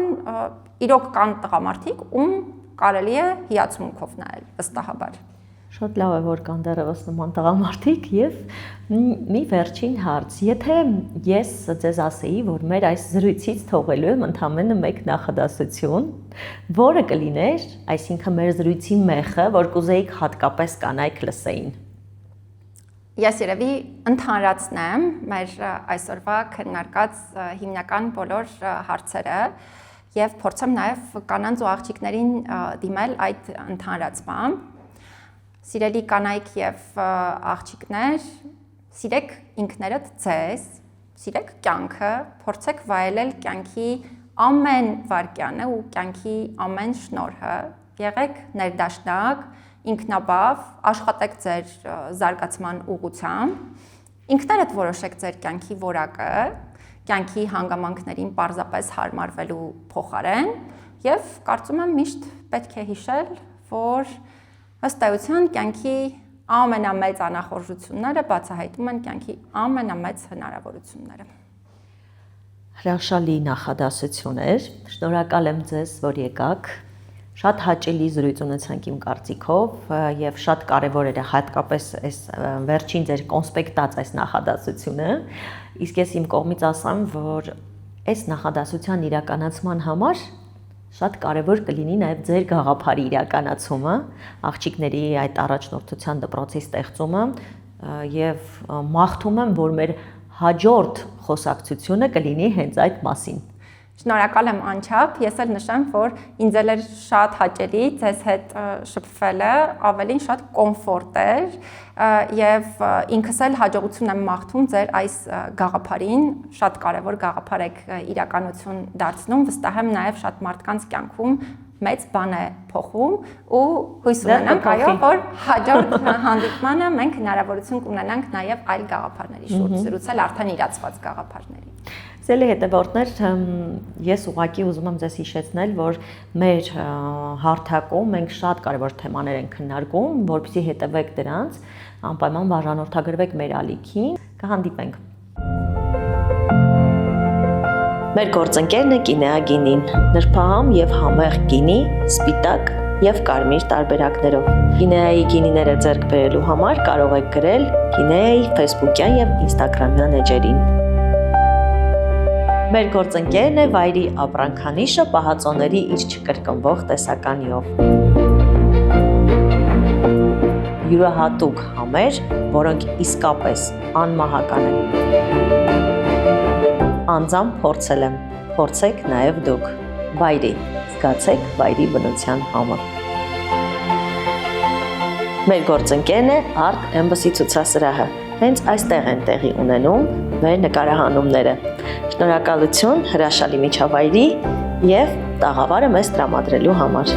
իրոք կան տղամարդիկ, ում կարելի է հիացմունքով նայել, վստահաբար։
Շատ լավ է, որ կան դեռևս նման տղամարդիկ եւ մի վերջին հարց. Եթե ես ձեզ ասեի, որ մեր այս զրույցից թողելու եմ ընդամենը մեկ նախադասություն, որը կլիներ, այսինքն մեր զրույցի մեխը, որ կուզեիք հատկապես կանայք լսեին։
Ես երևի ընդհանրացնեմ մեր այսօրվա քննարկած հիմնական բոլոր հարցերը եւ փորձեմ նաեւ կանանց ու աղջիկներին դիմել այդ ընդհանրացմամբ։ Սիրելի կանայք եւ աղջիկներ, սիրեք ինքներդ ձեզ, սիրեք կյանքը, փորձեք վայելել կյանքի ամեն վայրկյանը ու կյանքի ամեն շնորհը, եղեք ներդաշնակ, ինքնաբավ, աշխատեք ձեր զարգացման ուղղությամբ, ինքներդ որոշեք ձեր կյանքի որակը, կյանքի հանգամանքներին պարզապես հարմարվելու փոխարեն եւ կարծում եմ միշտ պետք է հիշել, որ ըստ էության կյանքի ամենամեծ անախորժությունները բացահայտում են կյանքի ամենամեծ հնարավորությունները։
Հրաշալի նախադասություն էր, շնորհակալ եմ ձեզ, որ եկաք, շատ հաճելի զրույց ունեցանք իմ կարծիքով եւ շատ կարեւոր էր հատկապես այս վերջին ձեր կոնսպեկտած այս նախադասությունը, իսկ ես իմ կողմից ասեմ, որ այս նախադասության իրականացման համար շատ կարևոր կլինի նաև ձեր գաղափարի իրականացումը, աղջիկների այդ առաջնորդության դպրոցի ստեղծումը եւ մաղթում եմ, որ մեր հաջորդ խոսակցությունը կլինի հենց այդ մասին։
Շնորհակալ եմ անչափ, ես էլ նշեմ, որ ինձ էլ էր շատ հաճելի ձեզ հետ շփվելը, ավելին շատ կոմֆորտ էր եւ ինքս էլ հաջողություն եմ մաղթում ձեր այս գաղափարին, շատ կարեւոր գաղափար եք իրականություն դարձնում, վստահ եմ նաեւ շատ մարդկանց կյանքում մեծ բան է փոխում ու հույս ունենանք այո, որ հաջորդ հանդիպմանը մենք հնարավորություն կունենանք նաեւ այլ գաղափարների շուրջ զրուցել, արդեն իրացված գաղափարների։
Սիրելի հետևորդներ, ես ուղղակի ուզում եմ ձեզ հիշեցնել, որ մեր հարթակում մենք շատ կարևոր թեմաներ ենք քննարկում, որպեսզի հետևեք դրանց, անպայման բաժանորդագրվեք մեր ալիքին, կհանդիպենք։ Մեր գործընկերն է Կինեա գինին, նրբահամ եւ համեղ գինի, սպիտակ եւ կարմիր տարբերակներով։ Կինեայի գինիները ձեռք բերելու համար կարող եք գրել Կինեայի Facebook-յան եւ Instagram-յան էջերին։ Մեր գործընկերն է վայրի ապրանքանիշը պահածոների իր չկրկնվող տեսականիով։ Յուրահատուկ համեր, որոնք իսկապես անմահական են։ Անձամբ փորձել եմ, փորձեք նաև դուք։ Վայրի, զգացեք վայրի բնության համը։ Մեր գործընկերն է Art Embassy ցուցասրահը։ Հենց այստեղ են տեղի ունենում մեր նկարահանումները։ Շնորհակալություն հրաշալի միջավայրի և տաղավարը մեզ տրամադրելու համար։